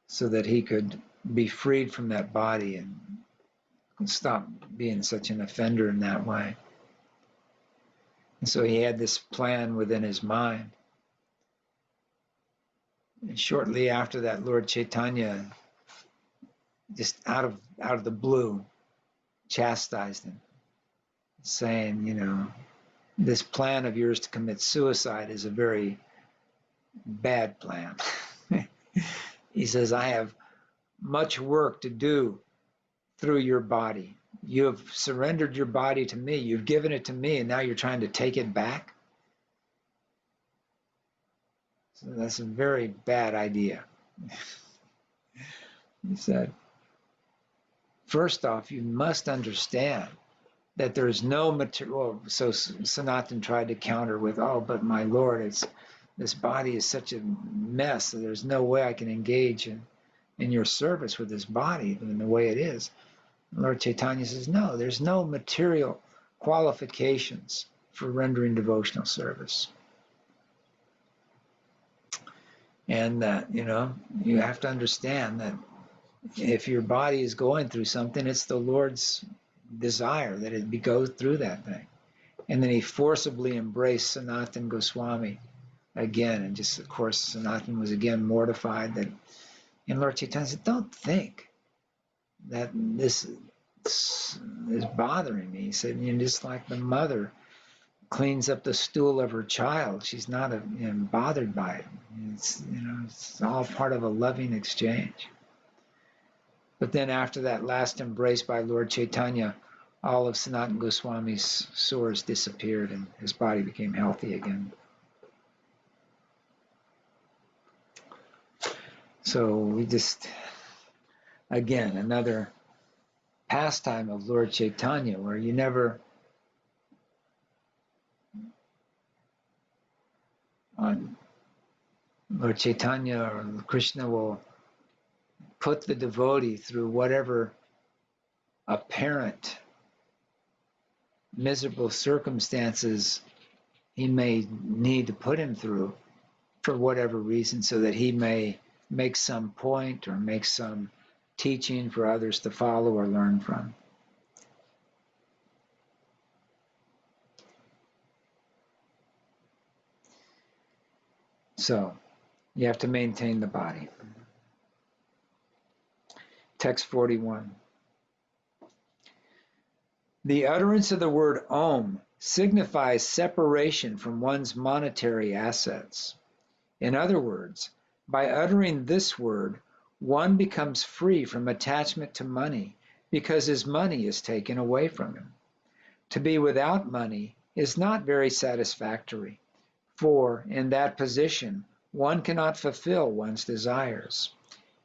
so that he could be freed from that body and stop being such an offender in that way. And so he had this plan within his mind. And shortly after that, Lord Chaitanya, just out of the blue, chastised him, saying, this plan of yours to commit suicide is a very bad plan. He says, I have much work to do through your body. You have surrendered your body to me. You've given it to me, and now you're trying to take it back. So that's a very bad idea. He said, first off, you must understand that there's no material. So Sanatan tried to counter with, oh, but my Lord, this body is such a mess that there's no way I can engage in your service with this body in the way it is. Lord Chaitanya says, no, there's no material qualifications for rendering devotional service. And that, you have to understand that if your body is going through something, it's the Lord's desire that it go through that thing. And then he forcibly embraced Sanatana Goswami again. And just, of course, Sanatana was again mortified that, and Lord Chaitanya said, don't think that this is bothering me. He said, just like the mother cleans up the stool of her child, she's not bothered by it. It's all part of a loving exchange. But then after that last embrace by Lord Chaitanya, all of Sanatana Goswami's sores disappeared and his body became healthy again. So we just, again, another pastime of Lord Chaitanya where you never, Lord Chaitanya or Krishna will put the devotee through whatever apparent miserable circumstances he may need to put him through for whatever reason, so that he may make some point or make some teaching for others to follow or learn from. So you have to maintain the body. Text 41. The utterance of the word Om signifies separation from one's monetary assets. In other words, by uttering this word, one becomes free from attachment to money because his money is taken away from him. To be without money is not very satisfactory, for in that position, one cannot fulfill one's desires.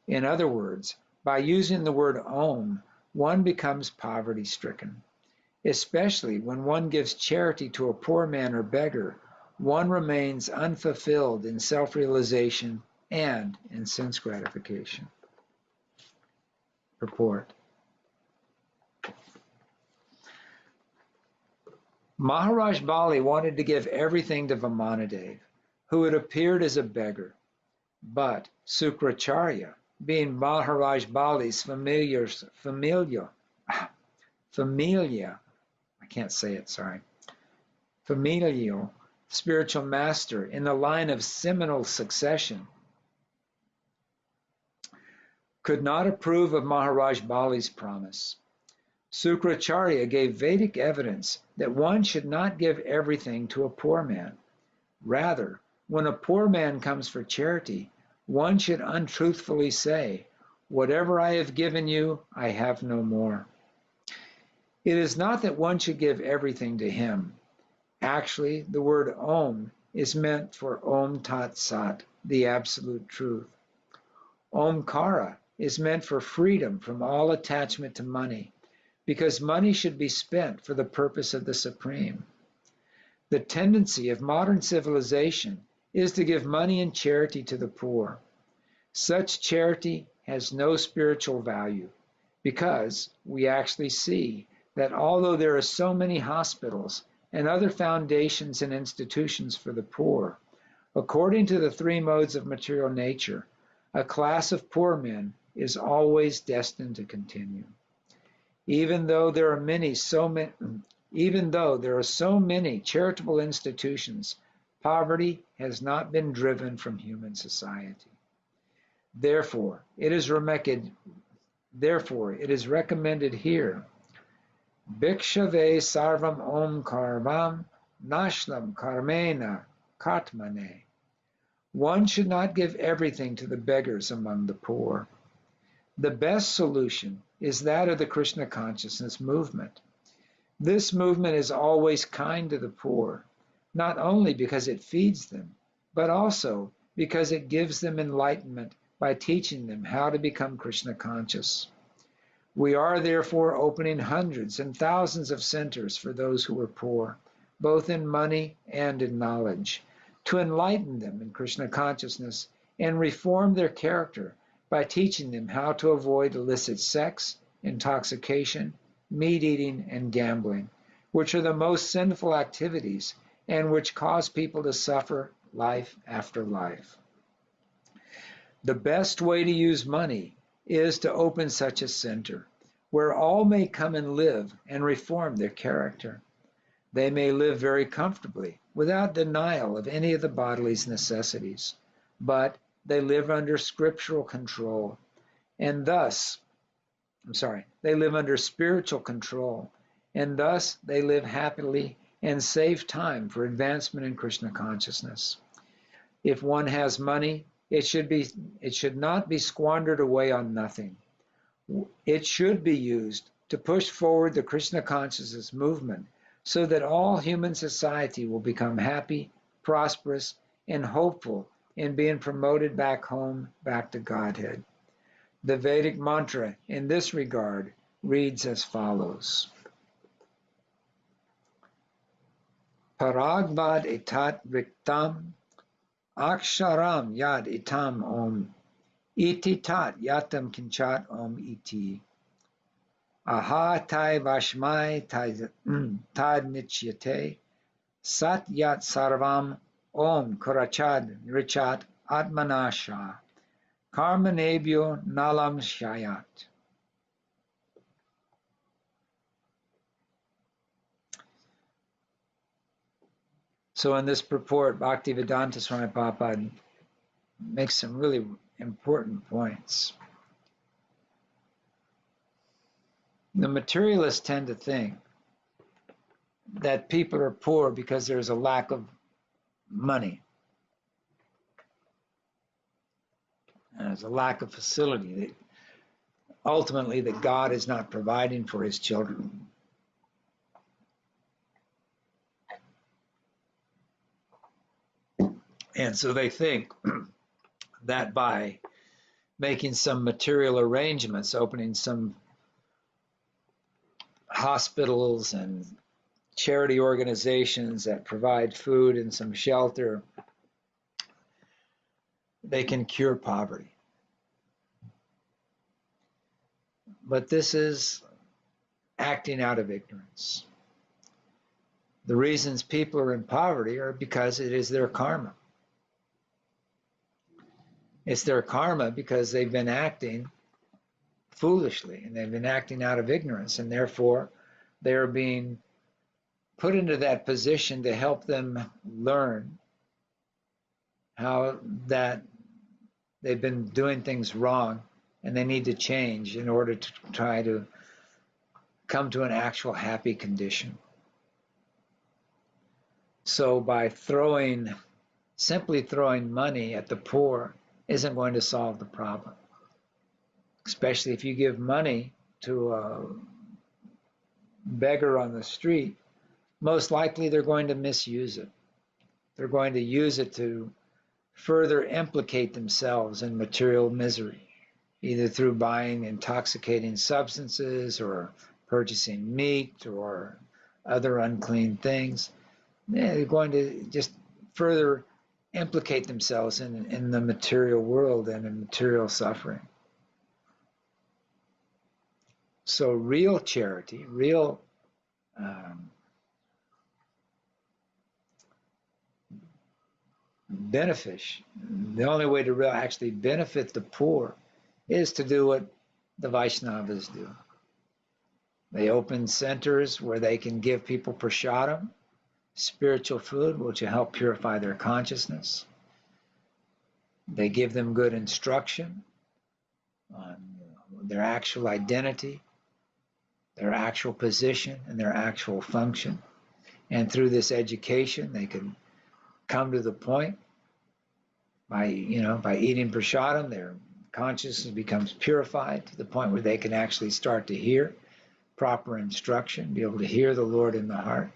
In other words, by using the word Om, one becomes poverty-stricken. Especially when one gives charity to a poor man or beggar, one remains unfulfilled in self-realization and in sense gratification. Purport. Mahārāja Bali wanted to give everything to Vāmanadeva, who had appeared as a beggar. But Sukracharya, being Mahārāja Bali's familiar, familial spiritual master in the line of seminal succession, could not approve of Mahārāja Bali's promise. Sukracharya gave Vedic evidence that one should not give everything to a poor man. Rather, when a poor man comes for charity, one should untruthfully say, "Whatever I have given you, I have no more." It is not that one should give everything to him. Actually, the word Om is meant for Om Tat Sat, the absolute truth. Omkara is meant for freedom from all attachment to money, because money should be spent for the purpose of the Supreme. The tendency of modern civilization is to give money and charity to the poor. Such charity has no spiritual value, because we actually see that although there are so many hospitals and other foundations and institutions for the poor, according to the three modes of material nature, a class of poor men is always destined to continue. Even though there are so many charitable institutions, poverty has not been driven from human society. Therefore, it is recommended here, Bhikshave sarvam om karvam nashlam karmena katmane. One should not give everything to the beggars among the poor. The best solution is that of the Krishna consciousness movement. This movement is always kind to the poor, not only because it feeds them, but also because it gives them enlightenment by teaching them how to become Krishna conscious. We are therefore opening hundreds and thousands of centers for those who are poor, both in money and in knowledge, to enlighten them in Krishna consciousness and reform their character by teaching them how to avoid illicit sex, intoxication, meat eating, and gambling, which are the most sinful activities and which cause people to suffer life after life. The best way to use money is to open such a center, where all may come and live and reform their character. They may live very comfortably, without denial of any of the body's necessities, but they live under scriptural control, and thus, they live under spiritual control, and thus they live happily and save time for advancement in Krishna consciousness. If one has money, it should not be squandered away on nothing. It should be used to push forward the Krishna consciousness movement so that all human society will become happy, prosperous, and hopeful in being promoted back home, back to Godhead. The Vedic mantra in this regard reads as follows. Paragvad etat riktam aksharam yad itam om iti tat yatam kinchat om iti aha tai vashmai tad nichyate sat yat sarvam om kurachad richat atmanasha karmanebhyo nalam shayat. So in this purport, Bhaktivedanta Swami Prabhupada makes some really important points. The materialists tend to think that people are poor because there's a lack of money. And there's a lack of facility. Ultimately, that God is not providing for his children. And so they think that by making some material arrangements, opening some hospitals and charity organizations that provide food and some shelter, they can cure poverty. But this is acting out of ignorance. The reasons people are in poverty are because it is their karma. It's their karma because they've been acting foolishly and they've been acting out of ignorance, and therefore they're being put into that position to help them learn how that they've been doing things wrong and they need to change in order to try to come to an actual happy condition. So by simply throwing money at the poor isn't going to solve the problem. Especially if you give money to a beggar on the street, most likely they're going to misuse it. They're going to use it to further implicate themselves in material misery, either through buying intoxicating substances or purchasing meat or other unclean things. They're going to just further implicate themselves in the material world and in material suffering. So real charity, real benefit, the only way to actually benefit the poor is to do what the Vaishnavas do. They open centers where they can give people prasadam, spiritual food, which will help purify their consciousness. They give them good instruction on their actual identity, their actual position, and their actual function. And through this education, they can come to the point by eating prasadam, their consciousness becomes purified to the point where they can actually start to hear proper instruction, be able to hear the Lord in the heart,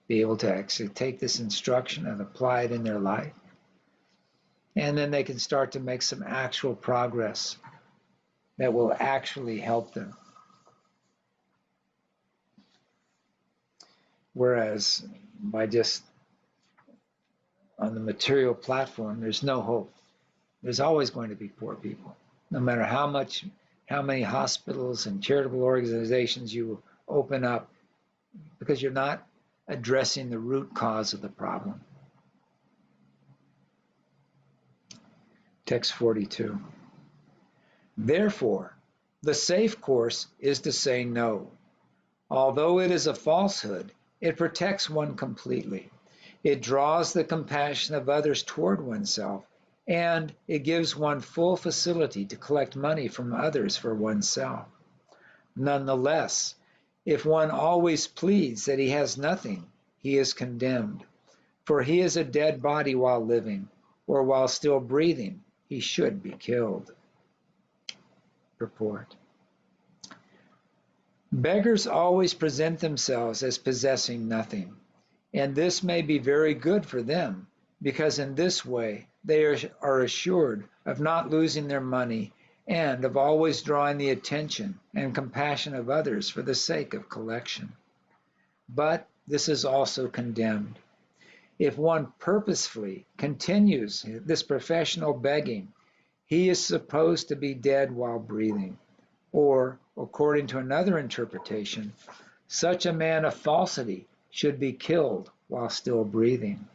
be able to actually take this instruction and apply it in their life. And then they can start to make some actual progress that will actually help them. Whereas by just on the material platform, there's no hope. There's always going to be poor people, no matter how many hospitals and charitable organizations you open up, because you're not addressing the root cause of the problem. Text 42. Therefore, the safe course is to say no. Although it is a falsehood, it protects one completely. It draws the compassion of others toward oneself, and it gives one full facility to collect money from others for oneself. Nonetheless, if one always pleads that he has nothing, he is condemned, for he is a dead body while living, or while still breathing, he should be killed. Purport. Beggars always present themselves as possessing nothing, and this may be very good for them, because in this way they are assured of not losing their money and of always drawing the attention and compassion of others for the sake of collection. But this is also condemned. If one purposefully continues this professional begging, he is supposed to be dead while breathing. Or, according to another interpretation, such a man of falsity should be killed while still breathing.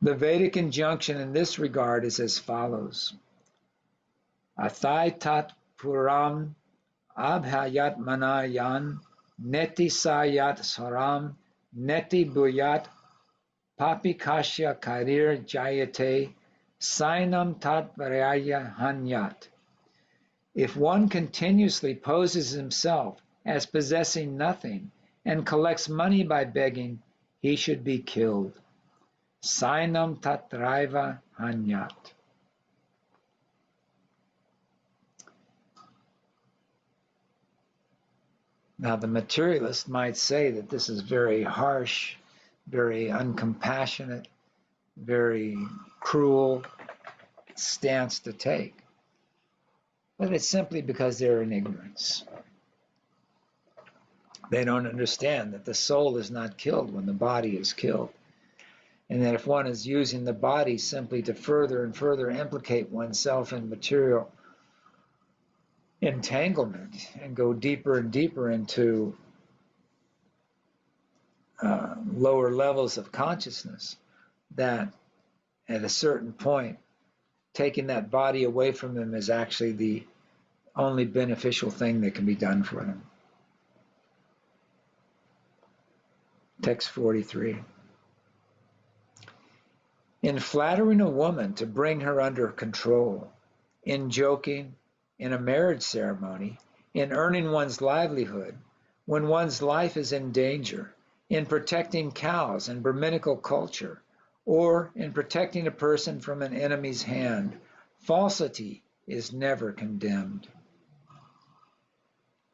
The Vedic injunction in this regard is as follows. Athai tat puram abhayat manayan neti sayat saram neti buyat papikashya karir jayate sainam tat varaya hanyat. If one continuously poses himself as possessing nothing and collects money by begging, he should be killed. Sainam tatraiva hanyat. Now, the materialist might say that this is very harsh, very uncompassionate, very cruel stance to take. But it's simply because they're in ignorance. They don't understand that the soul is not killed when the body is killed. And that if one is using the body simply to further and further implicate oneself in material entanglement and go deeper and deeper into lower levels of consciousness, that at a certain point, taking that body away from them is actually the only beneficial thing that can be done for them. Text 43. In flattering a woman to bring her under control, in joking, in a marriage ceremony, in earning one's livelihood, when one's life is in danger, in protecting cows and Brahminical culture, or in protecting a person from an enemy's hand, falsity is never condemned.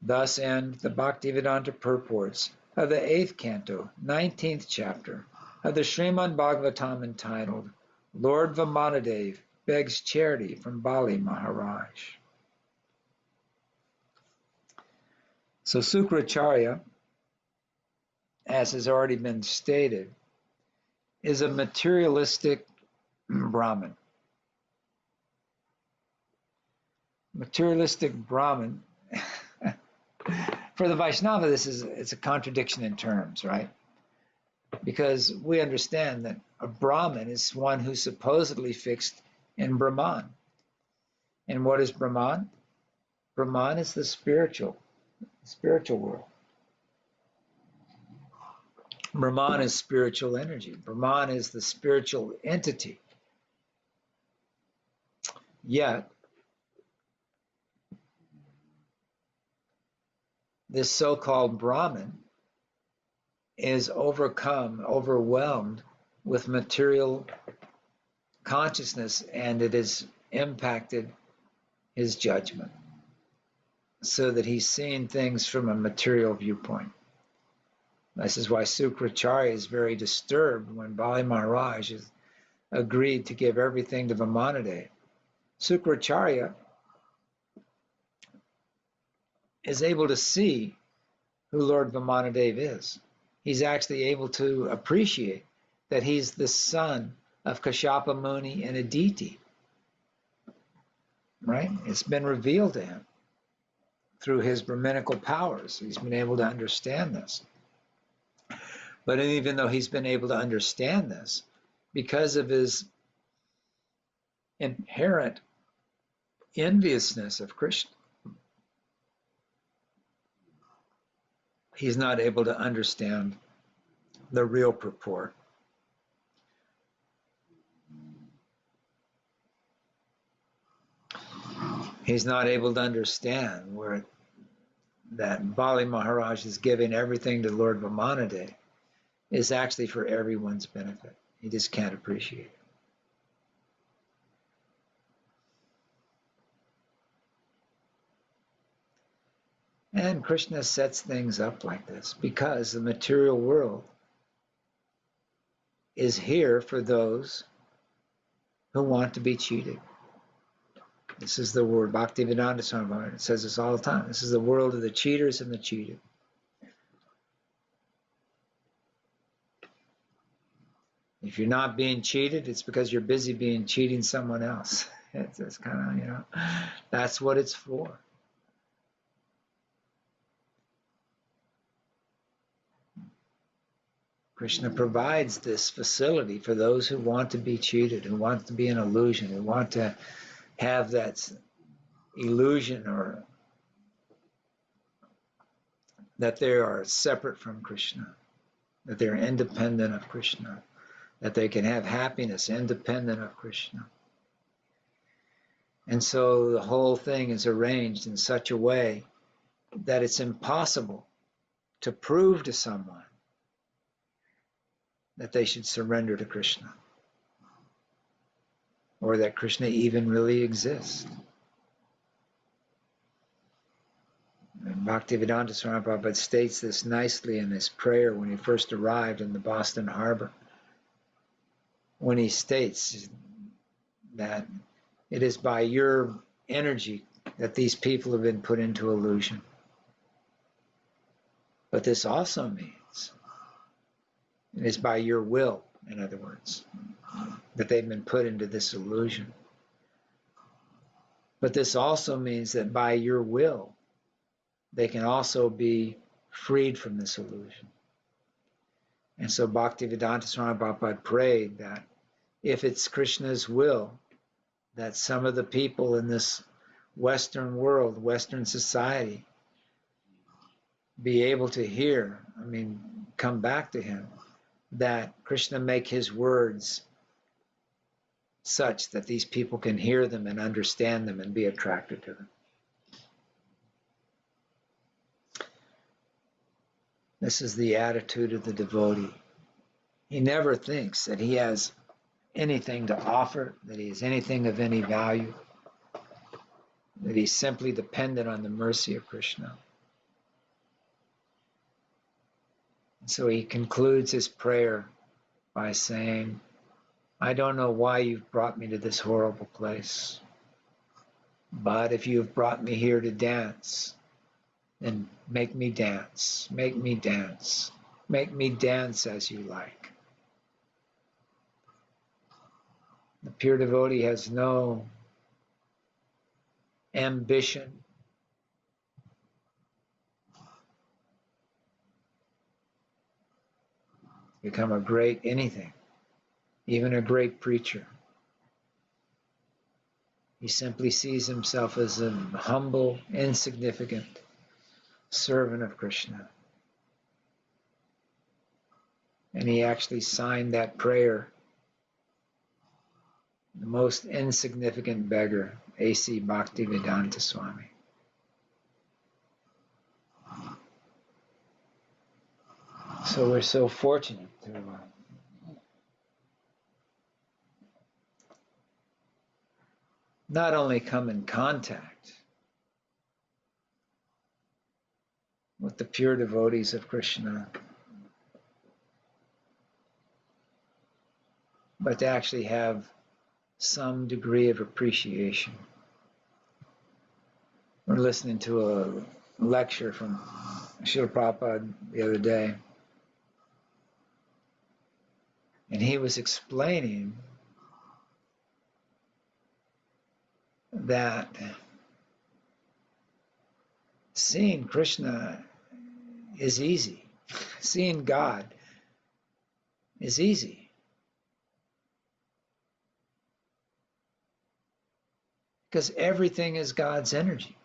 Thus end the Bhaktivedanta purports of the 8th Canto, 19th chapter of the Śrīmad Bhāgavatam entitled, Lord Vāmanadeva Begs Charity from Bali Mahārāja. So Sukracharya, as has already been stated, is a materialistic Brahmin. Materialistic Brahmin. For the Vaishnava, it's a contradiction in terms, right? Because we understand that a Brahmin is one who's supposedly fixed in Brahman. And what is Brahman? Brahman is the spiritual world. Brahman is spiritual energy. Brahman is the spiritual entity. Yet, this so-called Brahman is overwhelmed with material consciousness, and it has impacted his judgment so that he's seeing things from a material viewpoint. This is why Sukracharya is very disturbed when Bali Mahārāja has agreed to give everything to Vāmanadeva. Sukracharya is able to see who Lord Vāmanadeva is. He's actually able to appreciate that he's the son of Kashyapa Muni and Aditi. Right? It's been revealed to him through his Brahminical powers. He's been able to understand this. But even though he's been able to understand this, because of his inherent enviousness of Krishna, he's not able to understand the real purport. He's not able to understand where that Bali Mahārāja is giving everything to Lord Vāmanadeva is actually for everyone's benefit. He just can't appreciate it. And Krishna sets things up like this because the material world is here for those who want to be cheated. This is the word, Bhaktivedanta Swami Maharaj says this all the time. This is the world of the cheaters and the cheated. If you're not being cheated, it's because you're busy cheating someone else. It's kind of, that's what it's for. Krishna provides this facility for those who want to be cheated, who want to be an illusion, who want to have that illusion or that they are separate from Krishna, that they're independent of Krishna, that they can have happiness independent of Krishna. And so the whole thing is arranged in such a way that it's impossible to prove to someone that they should surrender to Krishna, or that Krishna even really exists. And Bhaktivedanta Swami Prabhupada states this nicely in his prayer when he first arrived in the Boston Harbor, when he states that it is by your energy that these people have been put into illusion. But this also means it is by your will, in other words, that they've been put into this illusion. But this also means that by your will, they can also be freed from this illusion. And so Bhaktivedanta Swami Prabhupada prayed that if it's Krishna's will that some of the people in this Western world, Western society, be able to hear, come back to him, that Krishna make his words such that these people can hear them and understand them and be attracted to them. This is the attitude of the devotee. He never thinks that he has anything to offer, that he has anything of any value, that he's simply dependent on the mercy of Krishna. And so he concludes his prayer by saying, I don't know why you've brought me to this horrible place, but if you've brought me here to dance, then make me dance, make me dance, make me dance as you like. The pure devotee has no ambition, to become a great anything, even a great preacher. He simply sees himself as a humble, insignificant servant of Krishna. And he actually signed that prayer, the most insignificant beggar, A.C. Bhaktivedanta Swami. So we're so fortunate to not only come in contact with the pure devotees of Krishna, but to actually have some degree of appreciation. We're listening to a lecture from Srila Prabhupada the other day, and he was explaining that seeing Krishna is easy. Seeing God is easy. Because everything is God's energy.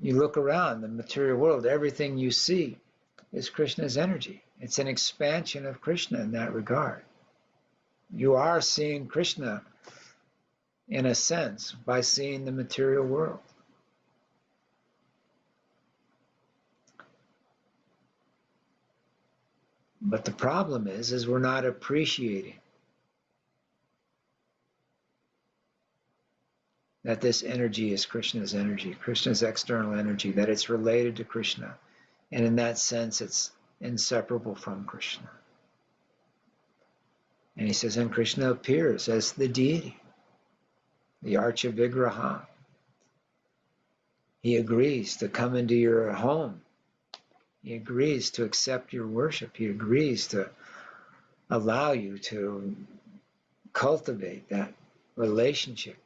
You look around the material world, everything you see is Krishna's energy. It's an expansion of Krishna in that regard. You are seeing Krishna, in a sense, by seeing the material world. But the problem is we're not appreciating that this energy is Krishna's energy, Krishna's external energy, that it's related to Krishna. And in that sense, it's inseparable from Krishna. And he says, and Krishna appears as the deity, the Archa Vigraha. He agrees to come into your home. He agrees to accept your worship. He agrees to allow you to cultivate that relationship.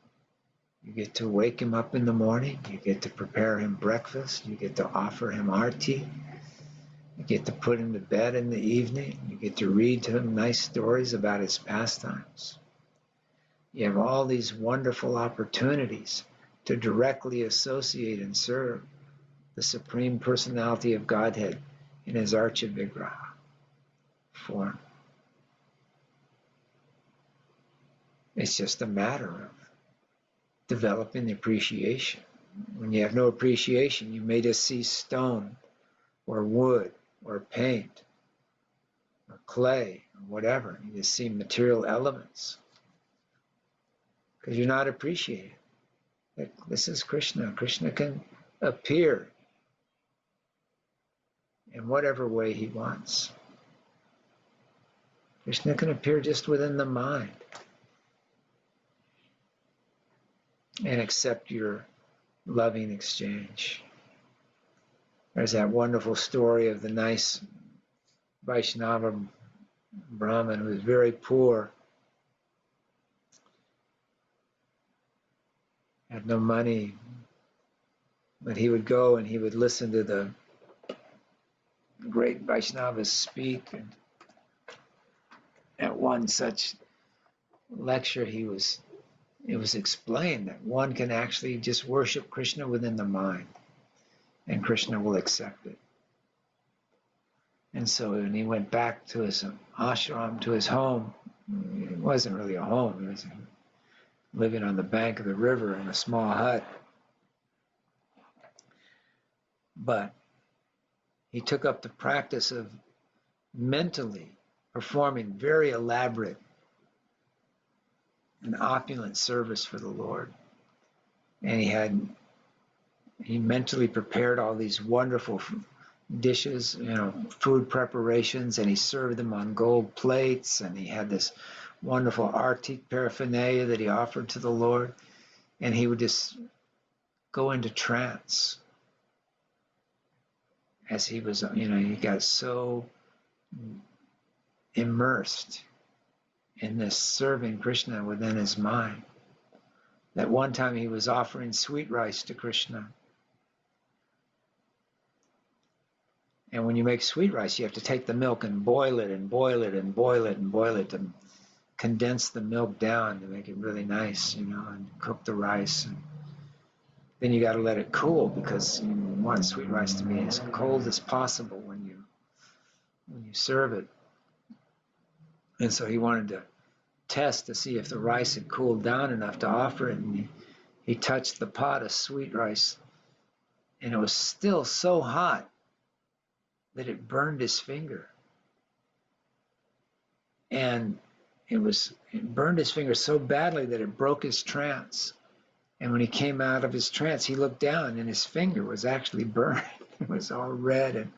You get to wake him up in the morning. You get to prepare him breakfast. You get to offer him arti. You get to put him to bed in the evening. You get to read to him nice stories about his pastimes. You have all these wonderful opportunities to directly associate and serve the Supreme Personality of Godhead in his Archa Vigraha form. It's just a matter of developing the appreciation. When you have no appreciation, you may just see stone or wood or paint or clay or whatever. You just see material elements because you're not appreciating. This is Krishna. Krishna can appear in whatever way he wants. Krishna can appear just within the mind and accept your loving exchange. There's that wonderful story of the nice Vaishnava Brahmin who was very poor, had no money, but he would go and he would listen to the great Vaishnavas speak. And at one such lecture, it was explained that one can actually just worship Krishna within the mind, and Krishna will accept it. And so when he went back to his ashram, to his home, it wasn't really a home, he was living on the bank of the river in a small hut. But he took up the practice of mentally performing very elaborate and opulent service for the Lord. And he mentally prepared all these wonderful dishes, food preparations, and he served them on gold plates, and he had this wonderful artik paraphernalia that he offered to the Lord, and he would just go into trance as he was, he got so immersed in this serving Krishna within his mind that one time he was offering sweet rice to Krishna. And when you make sweet rice, you have to take the milk and boil it and boil it and boil it and boil it to condense the milk down to make it really nice, and cook the rice. And then you got to let it cool because you want sweet rice to be as cold as possible when you serve it. And so he wanted to test to see if the rice had cooled down enough to offer it. And he touched the pot of sweet rice, and it was still so hot that it burned his finger. And it burned his finger so badly that it broke his trance. And when he came out of his trance, he looked down and his finger was actually burned. It was all red and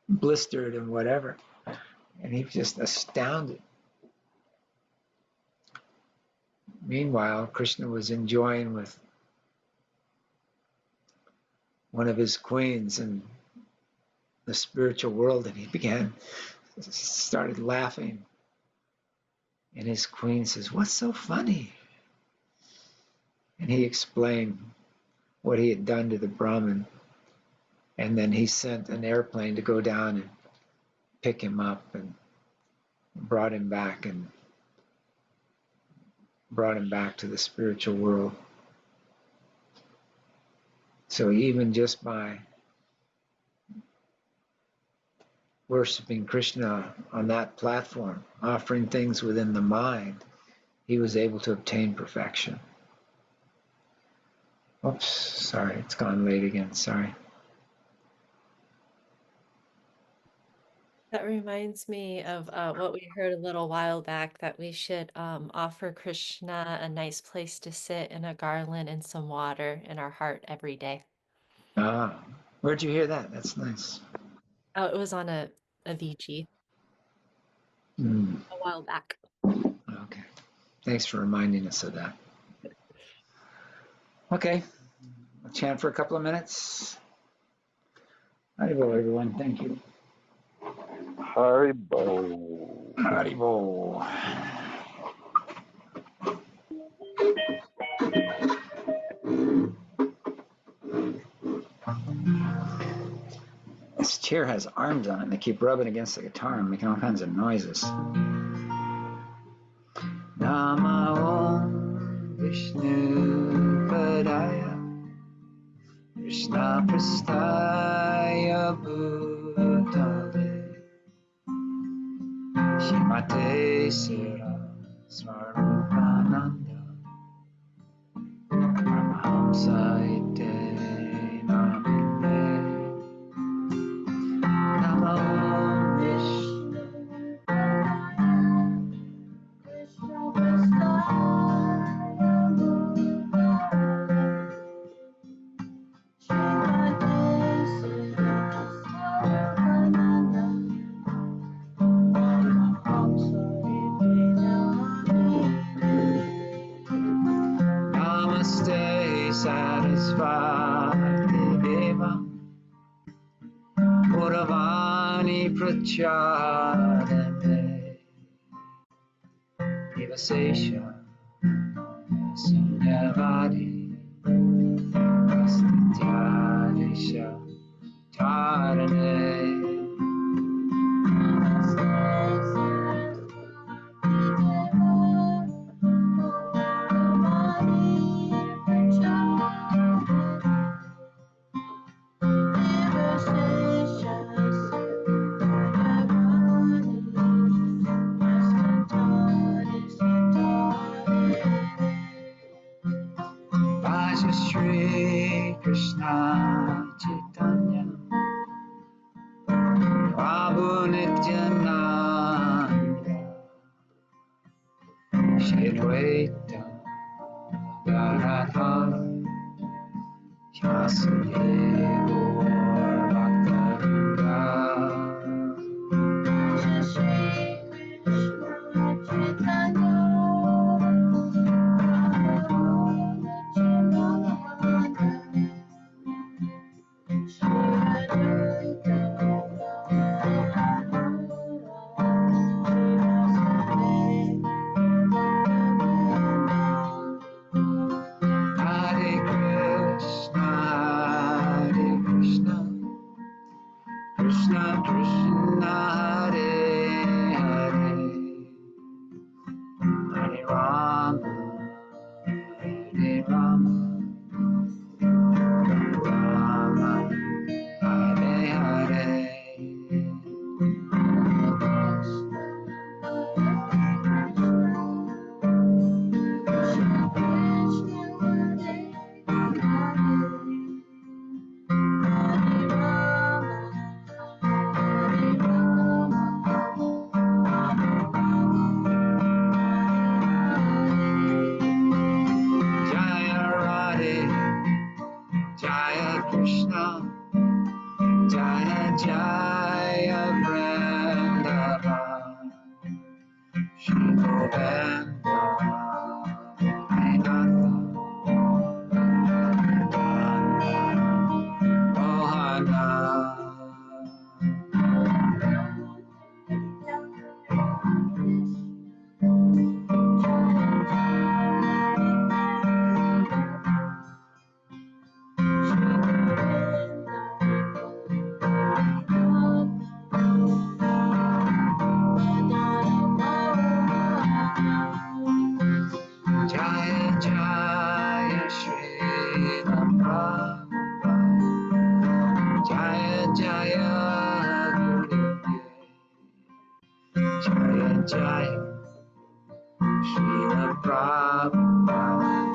blistered and whatever. And he was just astounded. Meanwhile, Krishna was enjoying with one of his queens in the spiritual world, and he started laughing. And his queen says, "What's so funny?" And he explained what he had done to the Brahmin. And then he sent an airplane to go down and pick him up and brought him back to the spiritual world. So even just by worshiping Krishna on that platform, offering things within the mind, he was able to obtain perfection. Oops, sorry, it's gone late again, sorry. That reminds me of what we heard a little while back, that we should offer Krishna a nice place to sit and a garland and some water in our heart every day. Ah, where'd you hear that? That's nice. Oh, it was on a VG Mm, a while back. okay. Thanks for reminding us of that. Okay. I'll chant for a couple of minutes. Haribol, everyone. Thank you. Haribol. Haribol. This chair has arms on it, and they keep rubbing against the guitar and making all kinds of noises. Nama Om Vishnu Padaya Krishna Prastaya Bhutale Shimate Sira Svarupananda Paramahamsa Ite Namine Nama Om Vishnu Namaste Sarasvati Deva Puravani Prachadame Devasesha Sunyavadi Astityanisha Tarane Vaja Shri Krishna Chaitanya Prabhu Nityananda Shri Advaita Gadadhar Vasudeva Bhaktavinda Hare Krishna, Krishna Krishna, Hare Hare, Hare Rama, Rama, Hare Hare. Jaya Radhe, Jaya Krishna, Jaya Jaya Vrindavan, Shri Govinda, Ananda, Mohana. Jaya Jaya Śrīmad Bhāgavatam Jaya Jaya Gurudev Jaya Jaya Śrīmad Bhāgavatam